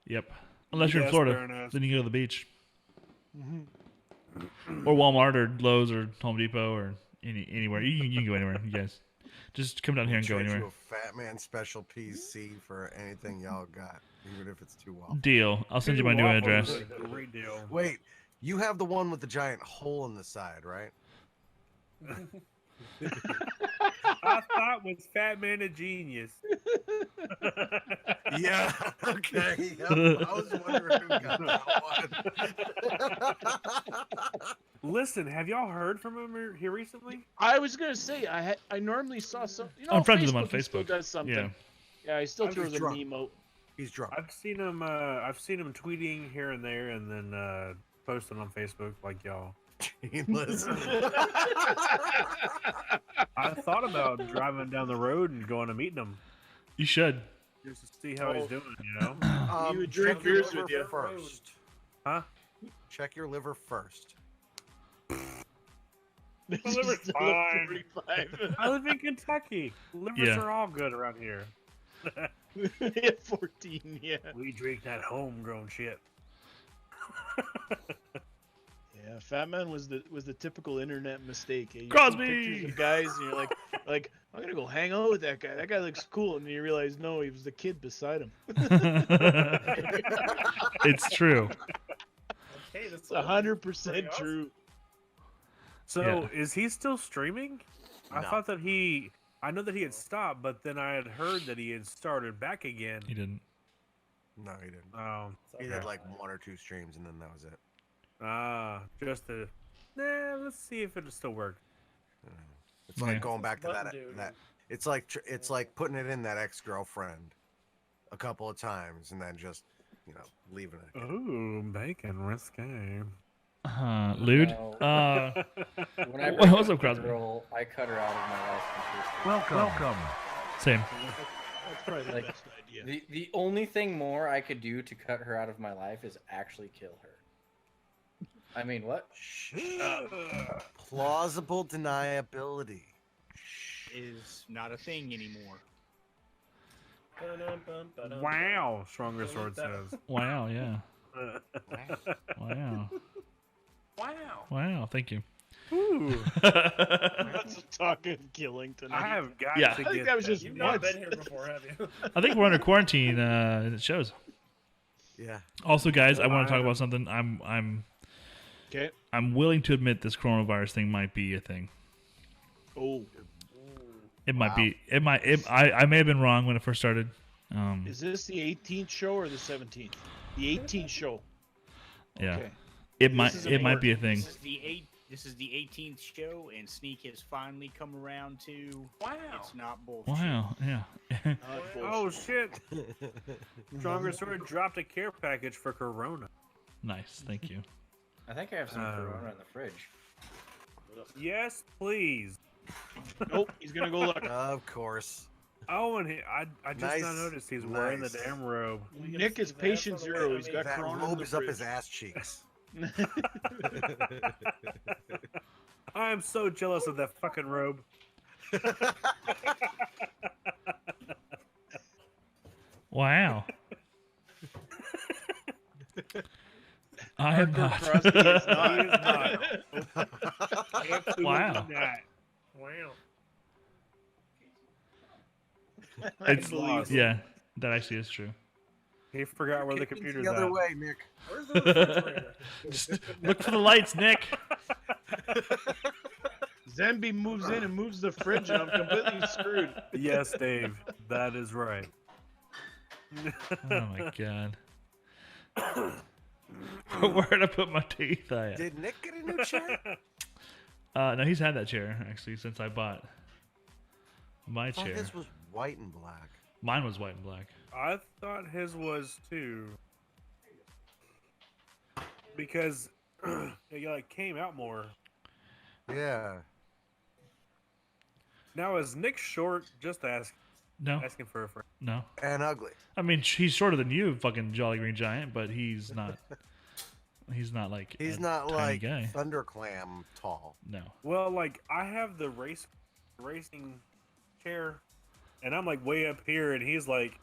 Yep. Unless you're in Yes, Florida, fair enough. then you go to the beach, or Walmart, or Lowe's, or Home Depot, or anywhere. You can go anywhere. You guys, just come down here and go Trade you anywhere. a Fat Man special PC for anything y'all got, even if it's too well. Deal. I'll send you my new Waffles address. is a great deal. Wait, you have the one with the giant hole in the side, right? I thought was Fat Man a genius. Yeah. Okay. Yep. I was wondering who got that one. Listen, have y'all heard from him here recently? I was gonna say I normally saw some. You know, I'm friends with him on he still Facebook. does something. Yeah. Yeah, he still I'm throws a drunk. meme out. He's drunk. I've seen him tweeting here and there, and then posting on Facebook like y'all. Listen. I thought about driving down the road and going and meeting him You should. just to see how he's doing. You know? He would drink check your beers liver with you. first. Huh? Check your liver first. My liver's Still fine. 45. I live in Kentucky. Livers Yeah. are all good around here. Yeah, 14. Yeah. We drink that homegrown shit. Yeah, Fat Man was the typical internet mistake. You see Crosby! pictures of guys, and you're like, I'm gonna go hang out with that guy. That guy looks cool, and then you realize no, he was the kid beside him. It's true. Okay, that's It's 100% true. So Yeah. is he still streaming? I No. thought that I know that he had stopped, but then I had heard that he had started back again. He didn't. No, he didn't. He Okay. did like 1 or 2 streams, and then that was it. Just to let's see if it'll still work. It's like Yeah. going back to that. Button dude. That it's like putting it in that ex-girlfriend a couple of times, and then just leaving it. Ooh, bacon risque. Lewd. No. When I What's break up, up with a Crosby? girl, I cut her out of my life completely. Welcome. Same. That's probably the Like, best idea. The only thing more I could do to cut her out of my life is actually kill her. I mean, what? Plausible deniability. Is not a thing anymore. Wow, Stronger Sword says. Wow. Yeah. Wow. Wow. Wow. Thank you. Ooh, That's a talk of killing tonight. I have got Yeah. to I get think that was just You've not once. been here before, have you? I think we're under quarantine. And it shows. Yeah. Also, guys, I want to talk about something. Okay. I'm willing to admit this coronavirus thing might be a thing. Oh, It might Wow. be. It might. I may have been wrong when it first started. is this the 18th show or the 17th? The 18th show. Yeah. Okay. It This might. is It might be a thing. This is the 18th show, and Sneak has finally come around to. Wow. It's not bullshit. Wow. Yeah. Not Oh bullshit. shit! Stronger Sword dropped a care package for Corona. Nice. Thank you. I think I have some Corona in the fridge. Yes, please. Nope. He's gonna go look. Of course. Oh, and I just Nice. now noticed he's wearing the Nice. damn robe. Nick is patient zero. He's got That Corona in robe the is up his fridge. ass cheeks. I am so jealous of that fucking robe. Wow. I am not. Crosby is not. He is not. Absolutely Wow. not. Wow. It's believe yeah. That actually is true. He forgot where the It's computer's the other at. way, Nick. Where's the refrigerator? Just look for the lights, Nick. Zemby moves in and moves the fridge, and I'm completely screwed. Yes, Dave, that is right. Oh my god. Where'd I put my teeth? Did Nick get a new chair? No, he's had that chair actually since I bought my I thought chair. this was white and black. Mine was white and black. I thought his was too, because it like came out more. Yeah. Now is Nick short? Just No, asking for a friend. no. And ugly. I mean, he's shorter than you, fucking Jolly Green Giant, but he's not. He's not like. He's a not tiny like guy. Thunderclam tall. No. Well, like I have the racing chair, and I'm like way up here, and he's like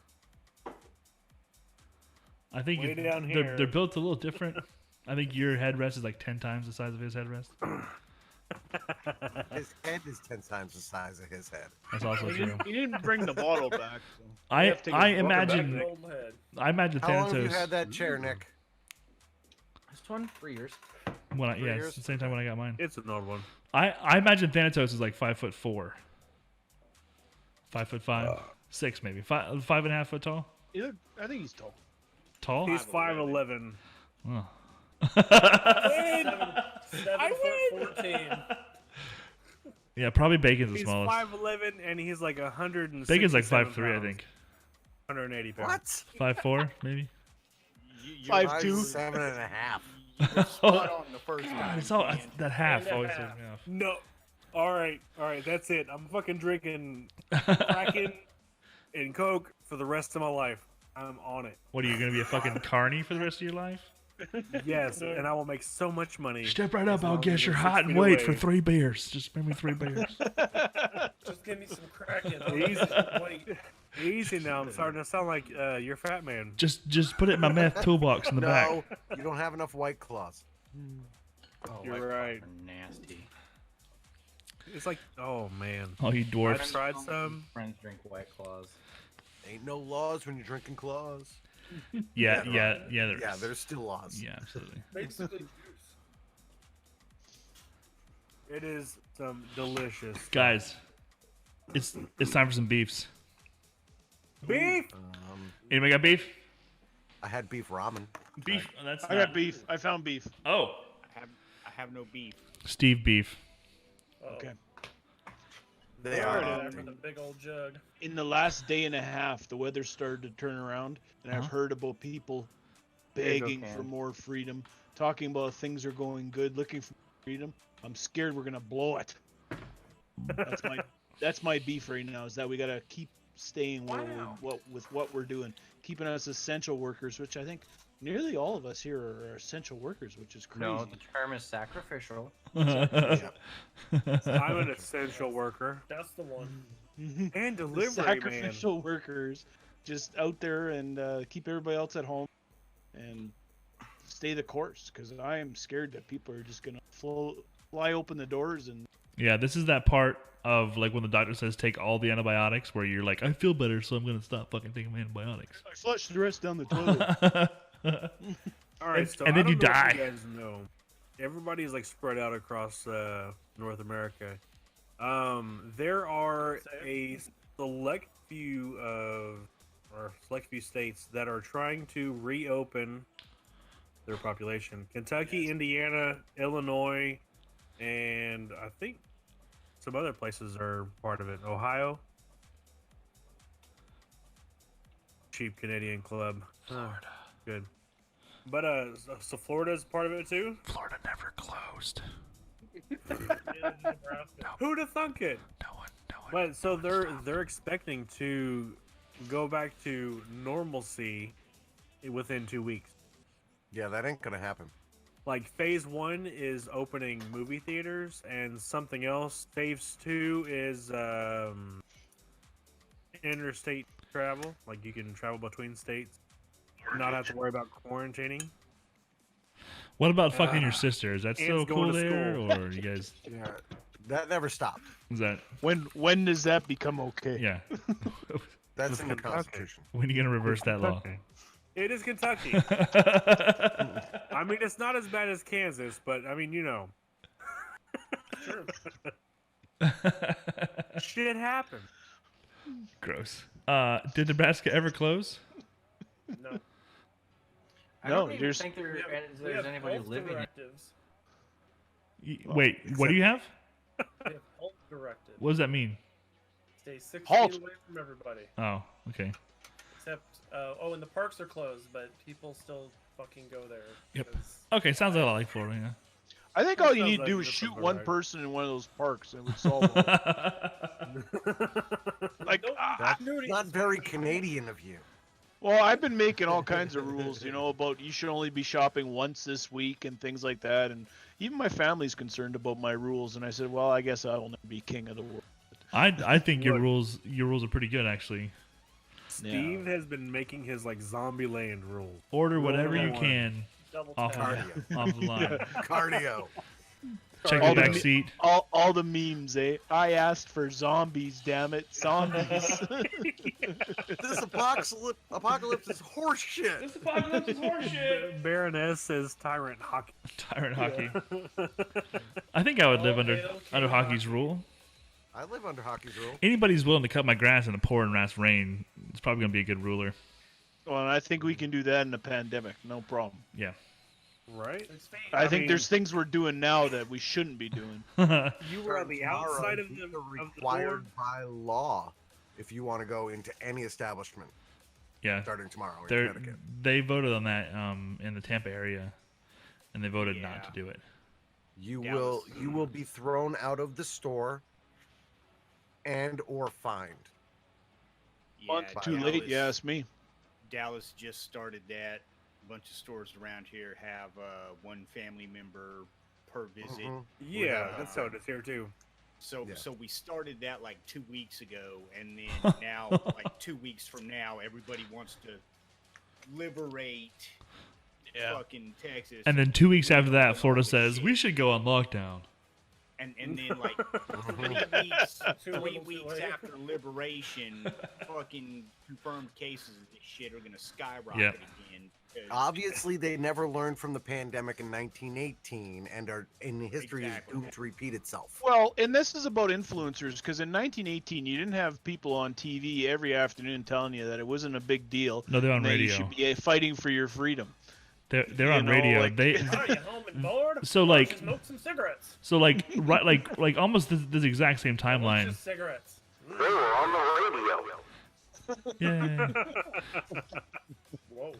I think Way down they're here. built a little different. I think your headrest is like 10 times the size of his headrest. His head is 10 times the size of his head. That's also He true. didn't, he didn't bring the bottle back. So. I have to take I his brother back imagine there. Old head. I imagine How long have you Thanatos had that chair, Nick? This one, 3 years. when I 3 yeah, years? it's the same time when I got mine. it's an old one. I imagine Thanatos is like 5'4", 5'5", 6 maybe, 5.5 foot tall. I think he's tall. Tall. He's 5'11". Oh. 7'14". Yeah, probably Bacon's the He's smallest. 5'11", and he's like 100. Bacon's like 5'3", I think. 180 pounds. What? 5'4", maybe. You're 5'2". 7.5. spot on the first God, time. it's all man. that half And a always half. throws me off. No. All right, that's it. I'm fucking drinking Kraken and Coke for the rest of my life. I'm on it. What are you gonna be a fucking carny for the rest of your life? Yes, and I will make so much money. Step right up. as I'll long guess as you're I'm hot 6 and feet wait away. for 3 beers. Just bring me 3 beers. Just give me some Kraken. Easy. Easy now. I'm starting to sound like you're fat man. just put it in my meth toolbox in the back. No, you don't have enough White Claws. Oh, You're White Claws right. are nasty. It's like, oh man. Oh, you I dwarfs. tried some. Friends drink White Claws. Ain't no laws when you're drinking claws. Yeah, there Yeah, is. there's still laws. Yeah, absolutely. Basically juice. It is some delicious Guys, it's time for some beefs. beef. Anybody got beef? I had beef ramen. Beef. Oh, that's I got beef. I found beef. Oh, I have no beef. Steve beef. Oh, Okay. They there are. it is, for the big old jug. In the last day and a half, the weather started to turn around, and I've heard about people you go, begging Cam. for more freedom, talking about things are going good, looking for freedom. I'm scared we're gonna blow it. That's my beef right now. Is that we gotta keep staying where with what we're doing, keeping us essential workers, which I think nearly all of us here are essential workers, which is crazy. No, the term is sacrificial. I'm an essential worker That's the one. and The delivery man. sacrificial workers just out there and keep everybody else at home and stay the course, because I am scared that people are just gonna fly open the doors and Yeah, this is that part of like when the doctor says take all the antibiotics, where you're like, I feel better, so I'm gonna stop fucking taking my antibiotics. I flush the rest down the toilet. All right, so and I then you don't know if die. You guys know, everybody's like spread out across North America. There are a select few states that are trying to reopen their population. Kentucky, Indiana, Illinois, and I think some other places are part of it. Ohio. Cheap Canadian club. Florida. Good. But so Florida's part of it too? Florida never closed. Who'd have thunk it? No one. But so they're expecting to go back to normalcy within 2 weeks. Yeah, that ain't gonna happen. Like phase 1 is opening movie theaters, and something else. Phase 2 is interstate travel. Like you can travel between states, not have to worry about quarantining. What about fucking your sister? Is that still Ann's going cool to there, school. or you guys? Yeah, that never stopped. Is that? When does that become okay? Yeah. That's in the Kentucky. Constitution. When are you gonna reverse that law? It is Kentucky. I mean, it's not as bad as Kansas, but I mean, you know. Shit happened. Gross. Did Nebraska ever close? No. I No, don't even there's- think We there's have anybody health living in. directives. Wait, what do you have? We have health directives. What does that mean? Stay 6 Halt. feet away from everybody. Oh, okay. Except, and the parks are closed, but people still fucking go there. Yep. because- Okay, sounds a lot like Florida. Yeah. I think all you Sounds need to like do is this shoot is one right. person in one of those parks, and it would solve it. Like, Don't ah, snooty. Not very Canadian of you. well, I've been making all kinds of rules, about you should only be shopping once this week and things like that. And even my family's concerned about my rules. And I said, well, I guess I will never be king of the world. I think your Look. rules are pretty good actually. Steve has been making his like zombie land rules. Order Rule whatever you number can Double off tap. off the line. Cardio. Check All the the back me- seat. All the memes, eh? I asked for zombies, damn it, zombies. This apocalypse is horseshit. apocalypse is horseshit. Baroness says tyrant hockey. Tyrant hockey. I think I would live Oh, under hail under King hockey's Hockey. rule. I live under hockey's rule. Anybody's willing to cut my grass in the pouring ass rain, it's probably gonna be a good ruler. Well, and I think we can do that in the pandemic, no problem. Yeah. Right? I think mean- there's things we're doing now that we shouldn't be doing. You were on the Tomorrow, outside of these the are door. required by law if you want to go into any establishment Yeah, starting tomorrow in they Connecticut. they voted on that in the Tampa area, and they voted not Yeah. to do it. You Dallas. will be thrown out of the store and or fined. Yeah, Month too late, you ask me. Dallas just started that. A bunch of stores around here have one family member per visit. Mhm. Yeah, Yeah. that's how it is here too. So Yeah. so we started that like 2 weeks ago, and then now like 2 weeks from now, everybody wants to liberate fucking Texas. And then 2 weeks after Liberate that, all Florida this says shit. we should go on lockdown. And then like Mm-hmm. 3 weeks, Too 3 little, too weeks late. after liberation, fucking confirmed cases of this shit are gonna skyrocket Yep. again. 'cause- Obviously, they never learned from the pandemic in 1918 and are in history Exactly. is doomed to repeat itself. Well, and this is about influencers because in 1918 you didn't have people on TV every afternoon telling you that it wasn't a big deal. No, they're on and that you radio. should be fighting for your freedom. They're you on know, radio. like- They Are you home and bored? So, Why don't like- you smoke some cigarettes. so right like almost this exact same Why don't you timeline. Just cigarettes. They were on the radio. Yeah. Whoa,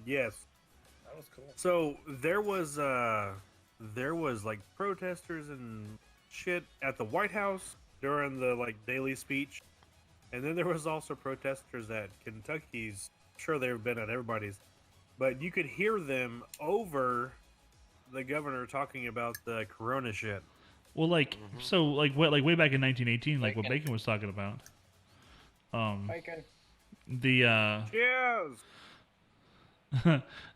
Yes. that was cool. So there was like protesters and shit at the White House during the like daily speech, and then there was also protesters at Kentucky's. Sure, they've been at everybody's, but you could hear them over the governor talking about the Corona shit. Well, like so like way back in 1918, like what Bacon. Bacon was talking about. Bacon. The Cheers.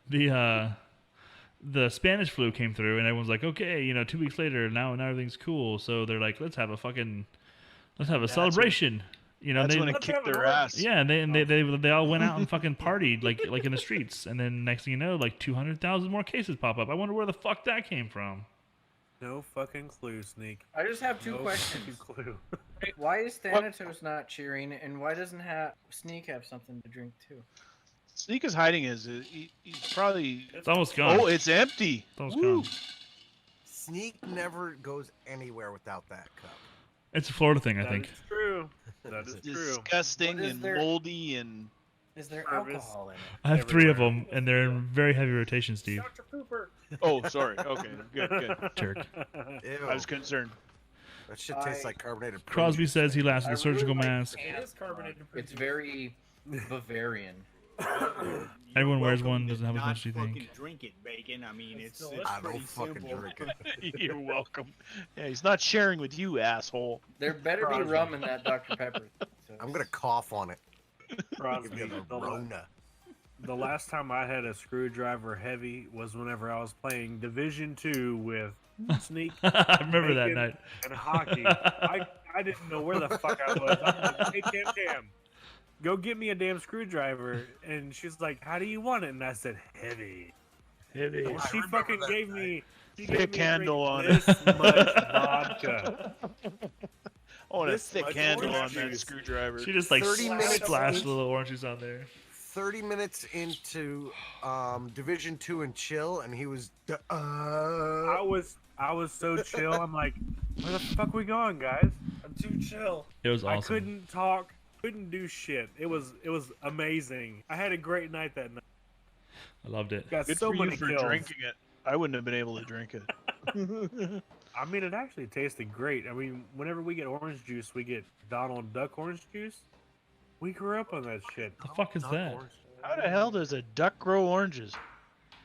the Spanish flu came through, and everyone's like, okay, 2 weeks later, now everything's cool. So they're like, let's have a celebration. That's they, when it Let's kicked have their a ass. yeah, and they all went out and fucking partied like in the streets, and then next thing you know, like 200,000 more cases pop up. I wonder where the fuck that came from. No fucking clue, Sneak. I just have two No questions. fucking clue. Why is Thanatos not cheering, and why doesn't Sneak have something to drink too? Sneak is hiding he's probably. It's almost gone. Oh, it's empty. It's almost Woo. gone. Sneak never goes anywhere without that cup. It's a Florida thing, I That think. is true. That is true. Disgusting What is and there- moldy and. Is there Service. alcohol in it? I have 3 of everywhere. them, and they're in very heavy rotation, Steve. Dr. Pooper. Oh, sorry. Okay, good. Jerk. Ew, I was concerned. that shit tastes I- like carbonated. prune Crosby juice. says he laughs I with a surgical really like mask. It is carbonated It's fruit. very Bavarian. Everyone wears Welcome one, to doesn't have as not much as you think. fucking drink it, Bacon. I mean, It's it's delicious. I pretty don't fucking simple. drink it. You're welcome. Yeah, he's not sharing with you, asshole. There better be rum in that Dr. Pepper. So- I'm gonna cough on it. Crosby, Give me the the, Rona. the last time I had a screwdriver heavy was whenever I was playing Division 2 with Sneak I remember that Bacon night. and hockey. I didn't know where the fuck I was. I'm like, hey, Cam, go get me a damn screwdriver. And she's like, how do you want it? And I said, heavy. Heavy. And she remember fucking that gave me Thick handle on it. this much vodka. Oh, and a This thick much handle orange on that juice. screwdriver. She just like 30 minutes. splashed little orange juice on there. 30 minutes into Division 2 and chill, and he was. I was so chill. I'm like, where the fuck we going, guys? I'm too chill. It was awesome. I couldn't talk, couldn't do shit. It was amazing. I had a great night that night. I loved it. Got Good so for you many for kills. drinking it. I wouldn't have been able to drink it. I mean, it actually tasted great. I mean, whenever we get orange juice, we get Donald Duck orange juice. We grew up on that shit. The fuck is that? How the hell does a duck grow oranges?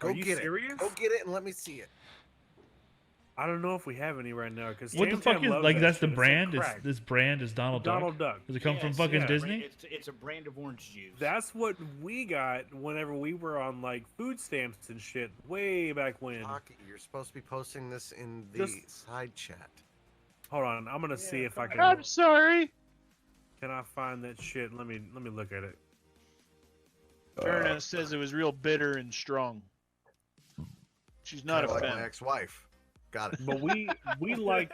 Go Are you get serious? it. Go get it and let me see it. I don't know if we have any right now because What the fuck is like? That's the brand. It's, this brand is Donald Duck. Donald Duck. Does it come from Yes, fucking yeah. Disney? It's a brand of orange juice. That's what we got whenever we were on like food stamps and shit way back when. Hockey, you're supposed to be posting this in the Just- side chat. Hold on, I'm gonna see if I can. I'm sorry. Can I find that shit? Let me look at it. Verna says it was real bitter and strong. She's not a Kinda like fan. my ex-wife. Got it. But we like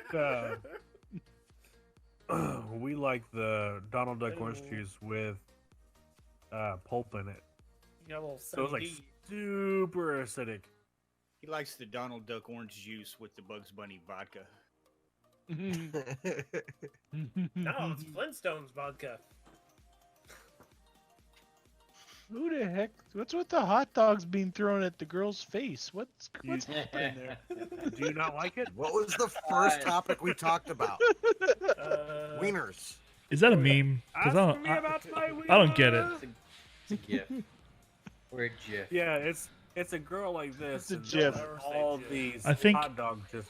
we like the Donald Duck orange juice with pulp in it. You got a little So it's like sunny D. super acidic. He likes the Donald Duck orange juice with the Bugs Bunny vodka. No, it's Flintstones vodka. Who the heck? What's with the hot dogs being thrown at the girl's face? What's happening there? Do you not like it? What was the first topic we talked about? Wieners. Is that a meme? Because Ask me about my I don't get it. It's a GIF. Or a GIF. Yeah, it's a girl like this. It's a and GIF. all these I think- hot dogs just.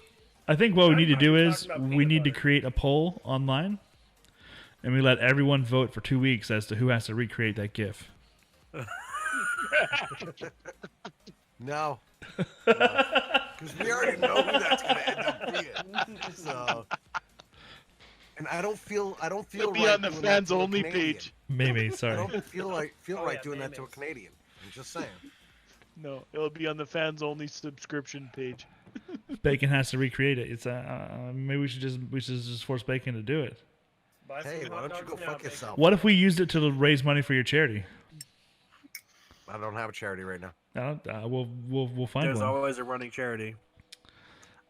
I think what we need to do You're is talking about we peanut need to butter. create a poll online, and we let everyone vote for 2 weeks as to who has to recreate that GIF. No. Because we already know who that's going to end up being. So. And I don't feel It'll be right on the doing that fans to a only Canadian. page. Maybe, I sorry. don't feel right yeah, doing that to a memes. Canadian. I'm just saying. No, it'll be on the fans only subscription page. Bacon has to recreate it. It's maybe we should just force Bacon to do it. Buy some Hey, hot why don't you dogs go now, fuck Bacon. yourself? What if we used it to raise money for your charity? I don't have a charity right now. We'll find There's one. always a running charity.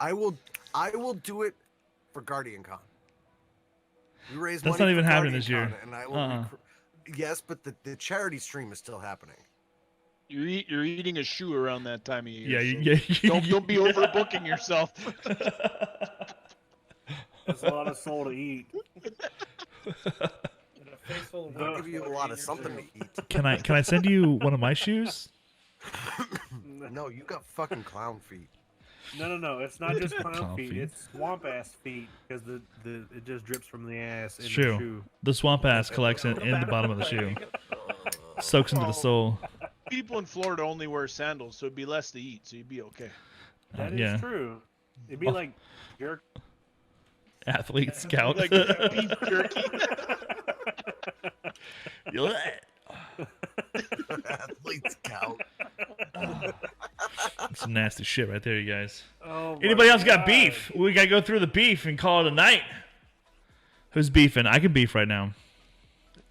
I will do it for Guardian Con. We raise That's money not even for happening Guardian this year. Con, and I will yes, but the charity stream is still happening. You're eating a shoe around that time of year. Yeah, so don't be overbooking yourself. There's a lot of soul to eat. And a face full of I'll worms give you a while lot you're of eating something your to eat. Can I send you one of my shoes? No, you got fucking clown feet. No. It's not just clown Clown feet. feet. It's swamp ass feet because it just drips from the ass. It's in true. The shoe. The swamp ass collects in the bottom of the shoe, soaks into the sole. People in Florida only wear sandals, so it'd be less to eat, so you'd be okay. That is yeah, true. It'd be like jerk. athlete scout. Like beef jerky. Athlete scout. Some nasty shit right there, you guys. Oh, my Anybody else got God. beef? We gotta go through the beef and call it a night. Who's beefing? I can beef right now.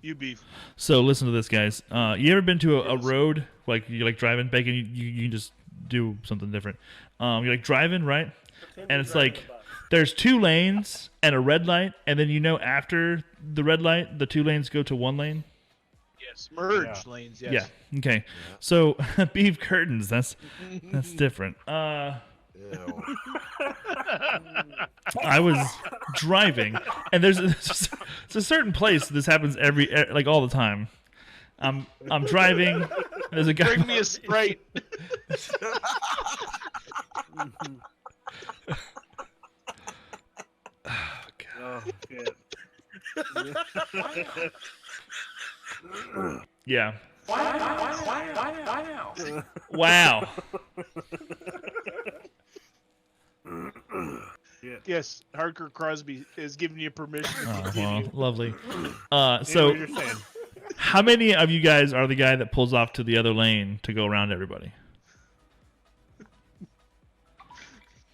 You beef. So listen to this, guys. You ever been to a road like you like driving? Bacon, you can just do something different. You're like driving, right? Pretend And you're it's driving like a bus. there's 2 lanes and a red light, and then after the red light, the 2 lanes go to 1 lane. Yes. Merge lanes, yes. Yeah. Okay. So beef curtains. That's different. Ew. I was driving, and there's a certain place this happens like all the time. I'm driving. And there's a guy. Bring me a Sprite. Oh, shit. Yeah. Wow. Yes, Harker Crosby is giving you permission to Oh, continue. well, lovely. So So, you're saying. how many of you guys are the guy that pulls off to the other lane to go around everybody?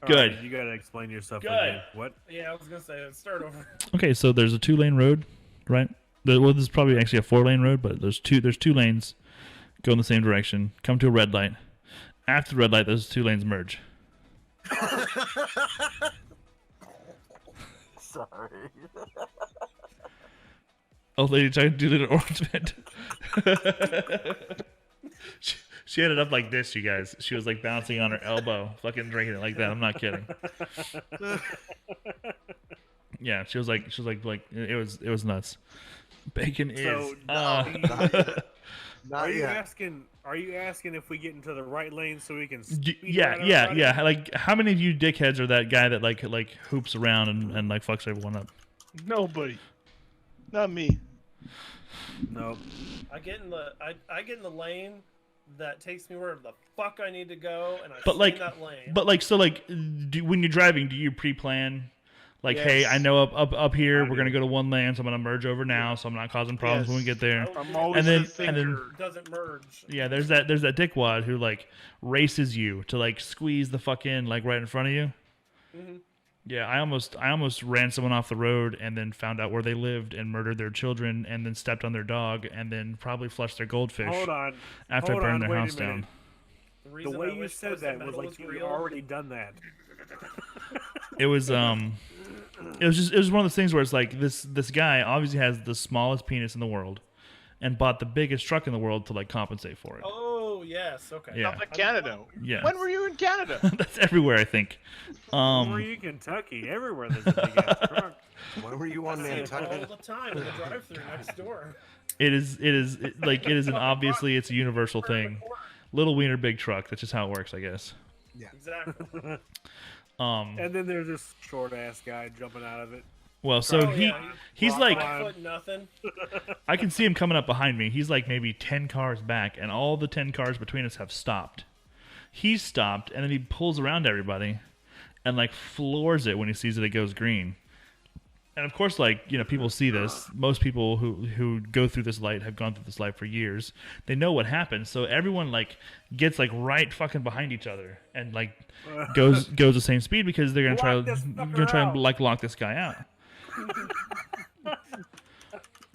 All Good. right, you gotta explain yourself. Good. Again. What? Yeah, I was gonna say let's start over. Okay, so there's a 2-lane road, right? Well, this is probably actually a 4-lane road, but there's two lanes go in the same direction. Come to a red light. After the red light, those 2 lanes merge. Sorry. Old lady trying to do an orange vent. She had it up like this, you guys. She was like bouncing on her elbow, fucking drinking it like that. I'm not kidding. Yeah, she was like it was nuts. Bacon is. So, Not yet. Are you asking if we get into the right lane so we can? Y- speed yeah, right yeah, everybody? yeah. Like, how many of you dickheads are that guy that like hoops around and like fucks everyone up? Nobody. Not me. Nope. I get in the lane that takes me where the fuck I need to go, and I But stay like, in that lane. but like, so like, when you're driving, do you pre-plan? Like, Yes. hey, I know up here I we're do. gonna go to 1 lane, so I'm gonna merge over now, so I'm not causing problems when we Yes. get there. I'm always then- a thinker. and then- doesn't merge. Yeah, there's that dickwad who like races you to like squeeze the fuck in like right in front of you. Mhm. Yeah, I almost ran someone off the road and then found out where they lived and murdered their children and then stepped on their dog and then probably flushed their goldfish Hold on. after Hold I burned on, their wait a house minute. down. The The reason I way you wish said Twisted that was Metal like you real. already done that. It was it was one of those things where it's like this guy obviously has the smallest penis in the world, and bought the biggest truck in the world to like compensate for it. Oh yes, okay. Yeah. Sounds like Canada. Yeah. When were you in Canada? That's everywhere, I think. Where you Kentucky? Everywhere there's a big ass truck. When were you on I see it all Nantucket? the time in the drive-through next door. it is like it is an obviously it's a universal thing. Little wiener, big truck. That's just how it works, I guess. Exactly. And then there's this short ass guy jumping out of it. Well, so Oh, yeah, he's like 5 foot nothing. I can see him coming up behind me. He's like maybe 10 cars back, and all the 10 cars between us have stopped. He's stopped, and then he pulls around everybody and like floors it when he sees that it goes green. And of course, like, you know, people see this. Most people who go through this light have gone through this light for years. They know what happens. So everyone like gets like right fucking behind each other and like goes the same speed because they're Lock this gonna fucker try and out. like lock this guy out.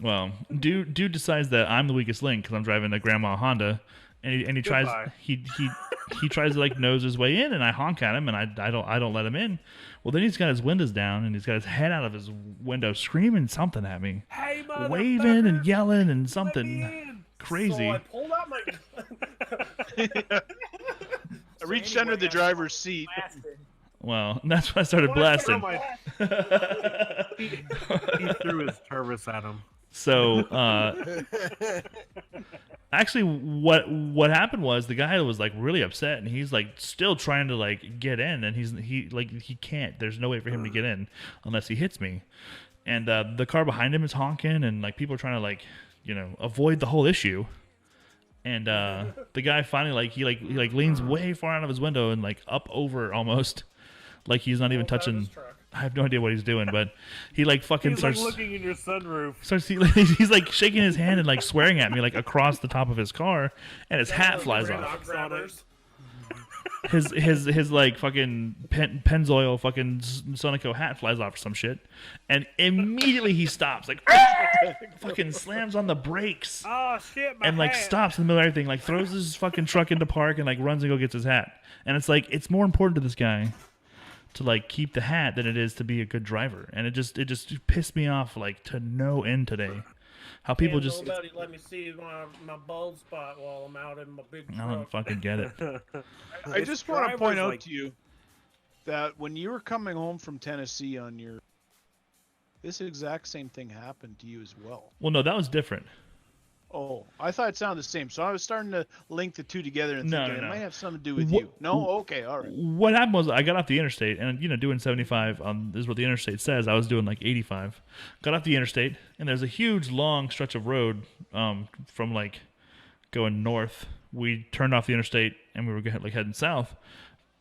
Well, dude decides that I'm the weakest link because I'm driving a grandma Honda, and he tries Goodbye. he tries to like nose his way in, and I honk at him, and I don't let him in. Well, then he's got his windows down, and he's got his head out of his window, screaming something at me, Hey, waving and yelling and let me something in. crazy. So I pulled out my. I reached under the driver's seat. Well, that's when I started blasting. He threw his Travis at him. So, actually, what happened was the guy was like really upset, and he's like still trying to like get in, and he can't. There's no way for him to get in unless he hits me. And the car behind him is honking, and like people are trying to like avoid the whole issue. And the guy finally he leans way far out of his window and like up over almost, like he's not even touching. I have no idea what he's doing, but he like fucking He's starts like looking in your sunroof. he's like shaking his hand and like swearing at me like across the top of his car, and his hat flies off. His like fucking Pennzoil fucking Sonico hat flies off or some shit, and immediately he stops like fucking slams on the brakes Oh shit, my and like hat. stops in the middle of everything, like throws his fucking truck into park and like runs and go gets his hat. And it's like it's more important to this guy to like keep the hat than it is to be a good driver, and it just pissed me off like to no end today. How people just Nobody let me see my bald spot while I'm out in my big I don't truck. fucking get it. I just want to drivers, point out like- to you that when you were coming home from Tennessee on your, this exact same thing happened to you as well. Well, no, that was different. Oh, I thought it sounded the same. So I was starting to link the two together and No, thinking no. it might have something to do with What- you. No, okay, all right. What happened was I got off the interstate, and doing 75 this is what the interstate says. I was doing like 85. Got off the interstate, and there's a huge long stretch of road from like going north. We turned off the interstate, and we were like heading south,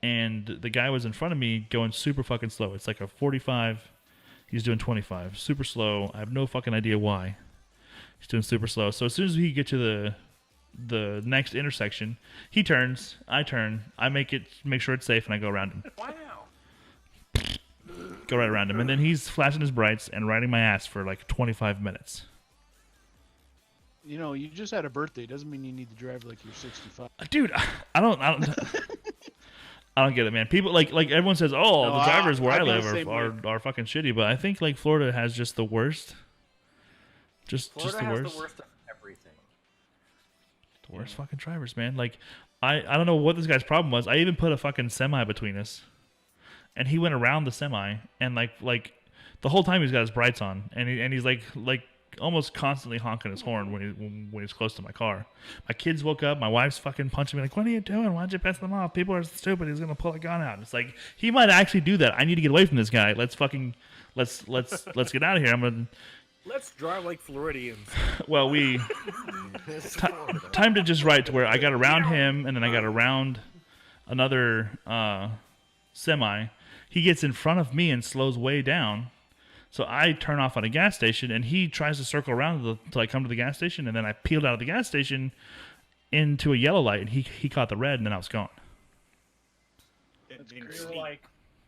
and the guy was in front of me going super fucking slow. It's like a 45. He's doing 25, super slow. I have no fucking idea why. He's doing super slow. So as soon as we get to the next intersection, he turns, I turn, I make sure it's safe, and I go around him. Wow. Go right around him, and then he's flashing his brights and riding my ass for like 25 minutes. You know, you just had a birthday. Doesn't mean you need to drive like you're 65. Dude, I don't I don't get it, man. People like everyone says, oh, No, the drivers where I I feel the live same are fucking shitty, but I think like Florida has just the worst. Just Florida the has worst. the worst of everything. The worst fucking drivers, man. Like, I don't know what this guy's problem was. I even put a fucking semi between us, and he went around the semi, and like the whole time he's got his brights on, and he's like almost constantly honking his horn when he's close to my car. My kids woke up. My wife's fucking punching me like, "What are you doing? Why'd you piss them off? People are stupid. He's gonna pull a gun out." It's like he might actually do that. I need to get away from this guy. Let's get out of here. I'm gonna. Let's drive like Floridians. Well, we timed it just right to where I got around him, and then I got around another semi. He gets in front of me and slows way down. So I turn off at a gas station, and he tries to circle around to like come to the gas station, and then I peeled out of the gas station into a yellow light, and he caught the red, and then I was gone. Then You're sneak, like,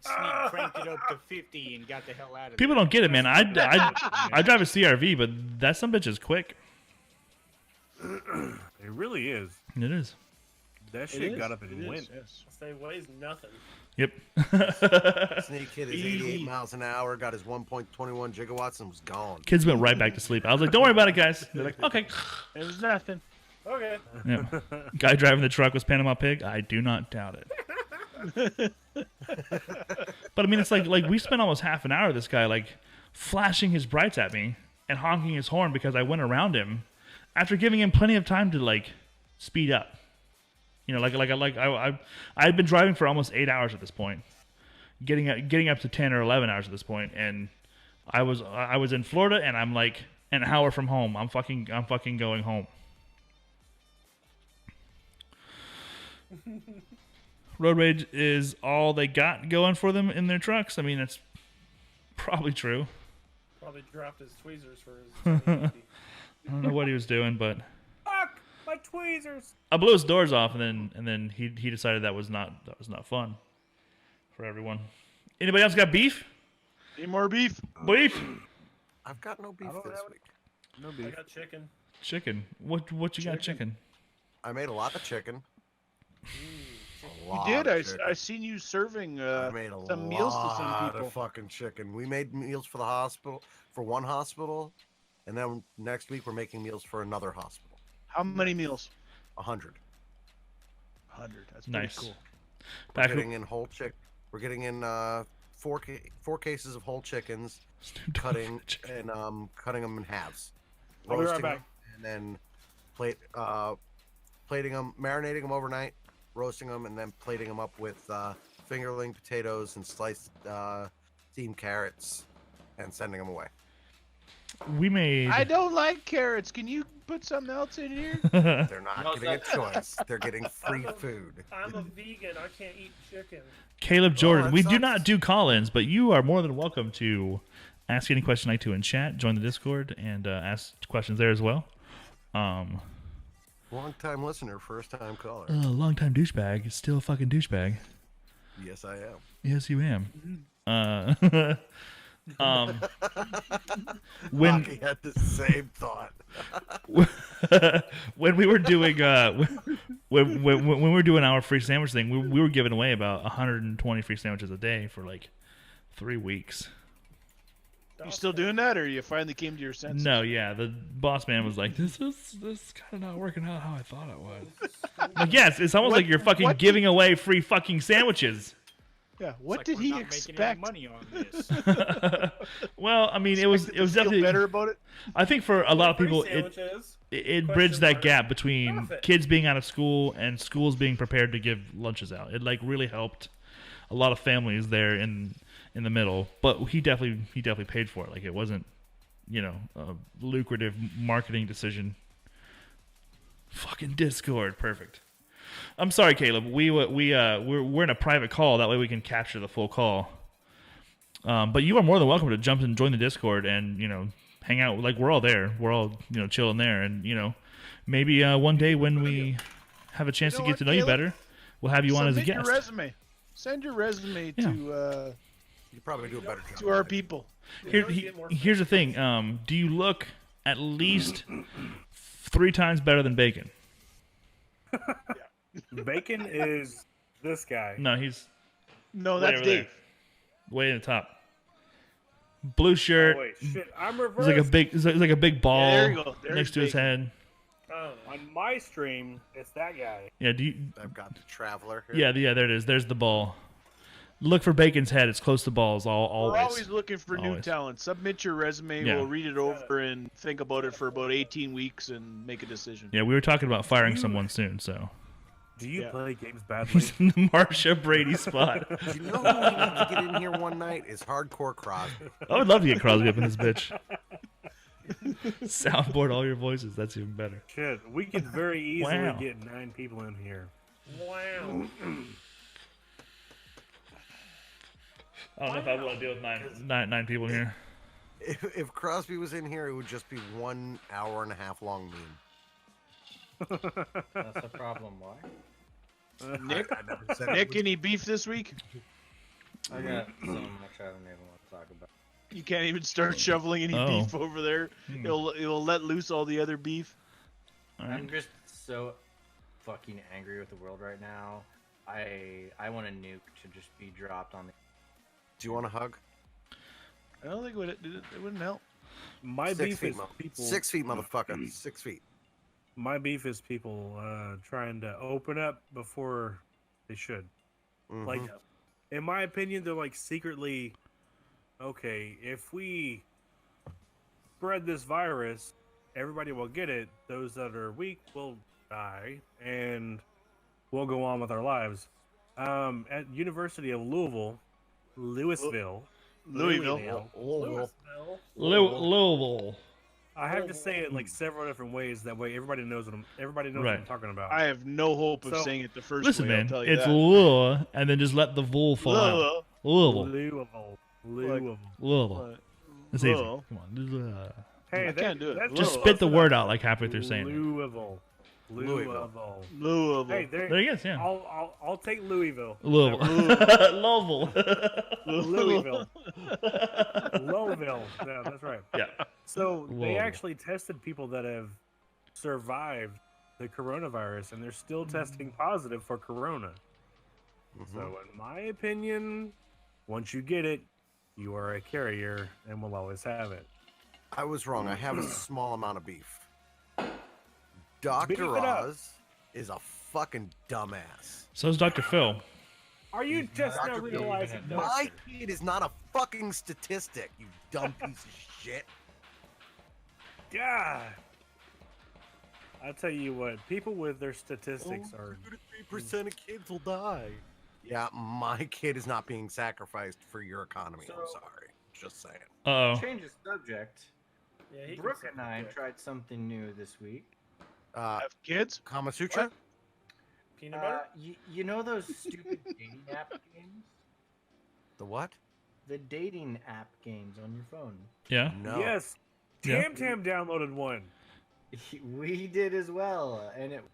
cranked it up to 50 and got the hell out of People there. don't get it, man. I drive a CRV, but that some bitch is quick. It really is. It is. That It shit is, got up and it went. is, yes. They weighs nothing. Yep. Snake hit his 88 miles an hour, got his 1.21 gigawatts, and was gone. Kids went right back to sleep. I was like, "Don't worry about it, guys." They're like, "Okay." It was nothing. Okay. Yeah. Guy driving the truck was Panama Pig. I do not doubt it. But I mean, it's like we spent almost half an hour with this guy like flashing his brights at me and honking his horn because I went around him after giving him plenty of time to like speed up. You know, I'd been driving for almost 8 hours at this point, getting up to 10 or 11 hours at this point, and I was in Florida, and I'm like an hour from home. I'm fucking going home. Road rage is all they got going for them in their trucks. I mean, that's probably true. Probably dropped his tweezers for his. I don't know what he was doing, but Fuck my tweezers. I blew his doors off, and then he decided that was not fun for everyone. Anybody else got beef? Any more beef? Beef? I've got no beef this week. No I beef. got chicken. Chicken. What you got? Chicken. I made a lot of chicken. A You lot did. of chicken. I seen you serving I made a some meals to some lot people. of fucking chicken. We made meals for the hospital, for one hospital, and then next week we're making meals for another hospital. How many meals? 100. 100. That's pretty Nice. cool. We're Back getting in whole chick. We're getting in four cases of whole chickens, cutting cutting them in halves, I'll be right roasting back. them, and then plating them, marinating them overnight, roasting them, and then plating them up with fingerling potatoes and sliced steamed carrots, and sending them away. We made. I don't like carrots. Can you put something else in here? They're not No, getting a choice. They're getting free food. I'm a vegan. I can't eat chicken. Caleb Jordan. that We do sucks. not do call-ins, but you are more than welcome to ask any question like to in chat, join the Discord, and ask questions there as well. Long time listener, first time caller. Long time douchebag, still a fucking douchebag. Yes, I am. Yes, you am. When Rocky had the same thought. when we were doing when we were doing our free sandwich thing, we were giving away about 120 free sandwiches a day for like 3 weeks. You still doing that, or you finally came to your senses? No, yeah, the boss man was like, "This is kind of not working out how I thought it would." Like, yes, it's almost like you're fucking giving away free fucking sandwiches. Yeah. It's What like did we're he not making any expect? money on this. Well, I mean, it was Feel definitely better about it. I think for a lot of Free people, sandwiches. it Question bridged that mark. gap between Profit. kids being out of school and schools being prepared to give lunches out. It like really helped a lot of families there in the middle. But he definitely paid for it. Like it wasn't, a lucrative marketing decision. Fucking Discord, perfect. I'm sorry, Caleb. We're in a private call. That way we can capture the full call. But you are more than welcome to jump and join the Discord and hang out. Like we're all there. We're all chilling there. And maybe one day when we have a chance You know to get what, to know you Caleb? better, we'll have you on as a Submit guest. your resume. Send your resume Yeah. to You probably do a better job. to our people. Here's the thing. Do you look at least 3 times better than Bacon? Bacon is this guy. No, he's No, way that's over Dave. there, way in the top. Blue shirt. Oh, wait, shit. I'm It's reversed. like a big ball there you go. There's next to his Bacon. head. Oh, on my stream, it's that guy. Yeah, do you? I've got the traveler here. Yeah, there it is. There's the ball. Look for Bacon's head. It's close to balls. We're Always. always looking for new Always. talent. Submit your resume. Yeah. We'll read it over and think about it for about 18 weeks and make a decision. Yeah, we were talking about firing someone soon, so Do you Yeah. play games badly? he's in the Marsha Brady spot. Do you know who we need to get in here one night? Is Hardcore Crosby. I would love to get Crosby up in this bitch. Soundboard all your voices. That's even better. Shit, we could very easily Wow. get 9 people in here. Wow. I don't know if I want to deal with nine people in here. If Crosby was in here, it would just be 1 hour and a half long meme. That's the problem. Why? Nick, I never said it Nick, was- any beef this week? I got something much I don't even want to talk about. You can't even start shoveling any Oh. beef over there. It'll let loose all the other beef. All right. I'm just so fucking angry with the world right now. I want a nuke to just be dropped on the. Do you want a hug? I don't think it wouldn't help. My 6 beef feet, is people. 6 feet, motherfucker. 6 feet. My beef is people trying to open up before they should. Like, Mhm. in my opinion, they're like secretly, okay, if we spread this virus, everybody will get it. Those that are weak will die, and we'll go on with our lives. At University of Louisville, Louisville. Louisville. Louisville. I have to say it like several different ways. That way, everybody knows what I'm talking about. I have no hope of So- saying it the first Listen, way. I'll man, tell you it's that. Lua, and then just let the vul fall out. Louisville. Louisville. Louisville. Louisville. It's easy. Louisville. Come on. Just, Hey, I can't do it. that's just Louisville. spit the word out like halfway through saying it. Louisville. Louisville. Louisville. Hey, There he is, yeah. I'll take Louisville. Louisville. Louisville. Louisville. Louisville. Yeah, that's right. Yeah. So they Louisville. actually tested people that have survived the coronavirus, and they're still testing positive for corona. So, in my opinion, once you get it, you are a carrier and will always have it. I was wrong. I have a small amount of beef. Beef Dr. it up. Oz is a fucking dumbass. So is Dr. Phil. Are you just now Dr. realizing that? My kid is not a fucking statistic, you dumb piece of shit. God. I'll tell you what, people with their statistics are 3% of kids will die. Yeah, my kid is not being sacrificed for your economy. I'm sorry. Just saying. Uh-oh. Change the subject. Yeah, he can Brooke suck and I a dick. tried something new this week. Uh, Have kids? Kama Sutra? Peanut butter? You know those stupid dating app games? The what? The dating app games on your phone. Yeah. No. Yes. Yeah. Tam Tam downloaded one. We did as well, and it was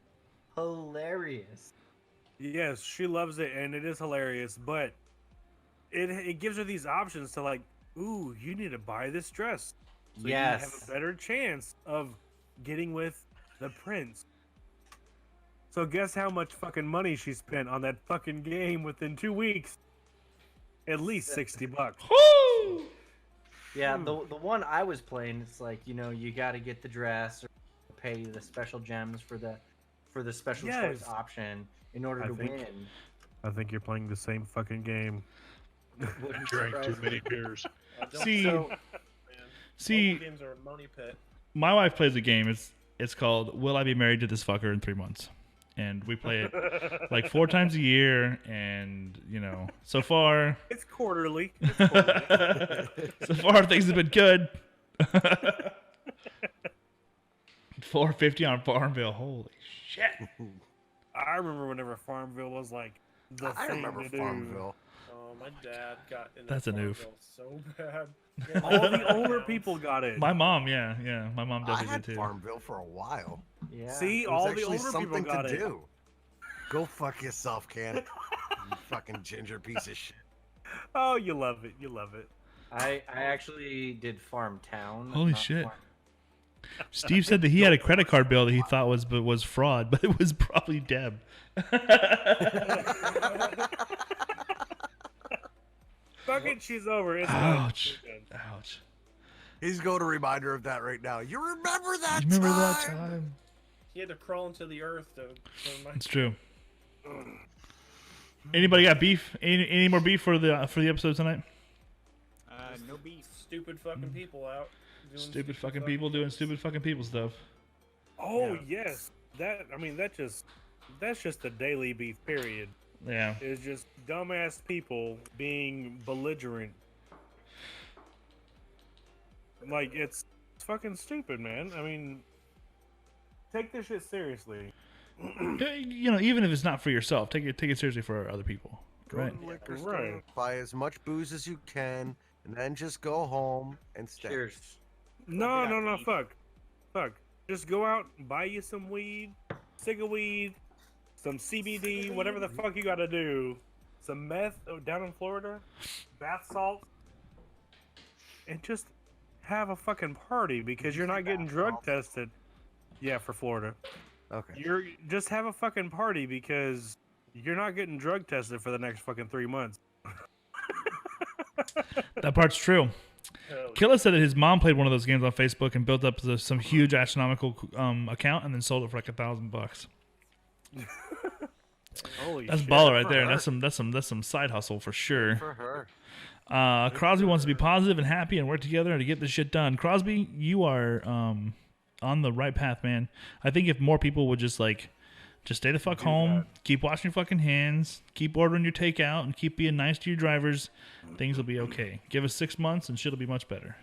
hilarious. Yes, she loves it, and it is hilarious. But it gives her these options to like, ooh, you need to buy this dress, so you have Yes. a better chance of getting with the prince. So guess how much fucking money she spent on that fucking game within 2 weeks? At least $60. Woo! Yeah, the one I was playing, it's like, you know, you got to get the dress or pay the special gems for the special choice Yes. option in order I to think- win. I think you're playing the same fucking game. Wouldn't Drank too surprise many me. beers. Don't See- so, man. See, Mobile games are a money pit. my wife plays a game. It's called Will I Be Married to This Fucker in 3 months? And we play it like 4 times a year, and you know, so far It's quarterly. It's quarterly. so far things have been good. $4.50 on Farmville. Holy shit. I remember whenever Farmville was like the I thing remember to do. Farmville. Oh, my dad got in That's a noof. Farmville so bad. All the older people got it. My mom, yeah. My mom I definitely had did too. Farmville for a while. Yeah. See, It was all the actually older people something got to it. do. Go fuck yourself, Ken. You fucking ginger piece of shit. Oh, you love it. You love it. I actually did Farm Town. Holy not shit. Farm- Steve said that he had a credit card bill that he thought was fraud, but it was probably Deb. Fuck it, she's over. It's Ouch. fine. Ouch. He's going to remind her of that right now. You remember that You remember time? that time? He had to crawl into the earth to remind It's true. Anybody got beef? Any more beef for the episode tonight? No beef. stupid fucking people out. Doing Stupid fucking people doing stupid fucking people stuff. Oh Yeah. yes, that's just the daily beef. Period. Yeah. It's just dumbass people being belligerent. Like it's fucking stupid, man. I mean, take this shit seriously. You know, even if it's not for yourself, take it seriously for other people. Go Right. to the liquor Right. store, buy as much booze as you can, and then just go home and stay. Cheers. No, Yeah, no, no, beef. fuck. Just go out, buy you some weed, cig of weed, some CBD, whatever the fuck you gotta do. Some meth down in Florida, bath salts, and just have a fucking party because you're not getting drug tested. Yeah, for Florida. Okay. You're just have a fucking party because you're not getting drug tested for the next fucking 3 months. That part's true. Hell Killa said that his mom played one of those games on Facebook and built up some huge astronomical account and then sold it for like $1,000. Holy That's shit. baller right for there. her. That's some side hustle for sure. For her. Crosby wants to be positive and happy and work together to get this shit done. Crosby, you are on the right path, man. I think if more people would just stay the fuck home, keep washing your fucking hands, keep ordering your takeout, and keep being nice to your drivers, things will be okay. Give us 6 months and shit'll be much better.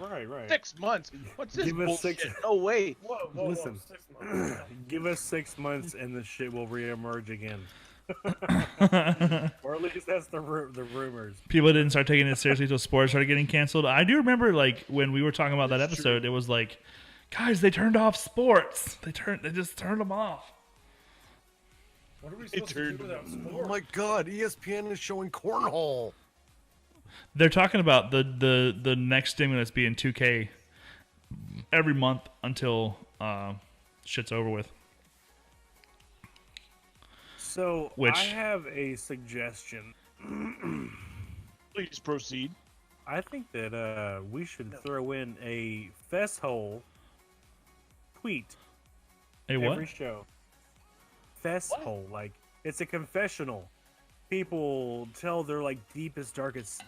Right. 6 months. What's this Give us bullshit? 6 No way. Whoa, Listen. 6 months. Give us 6 months and the shit will reemerge again. Or at least that's the rumors. People didn't start taking it seriously until sports started getting canceled. I do remember when we were talking about that episode, it was like, guys, they turned off sports. They just turned them off. What are we supposed to do without Oh sports? my god, ESPN is showing cornhole. They're talking about the next stimulus being 2K every month until shit's over with. So Which- I have a suggestion. Please proceed. I think that we should throw in a festhole tweet Hey, what? every show. Festhole, like it's a confessional. People tell their like deepest, darkest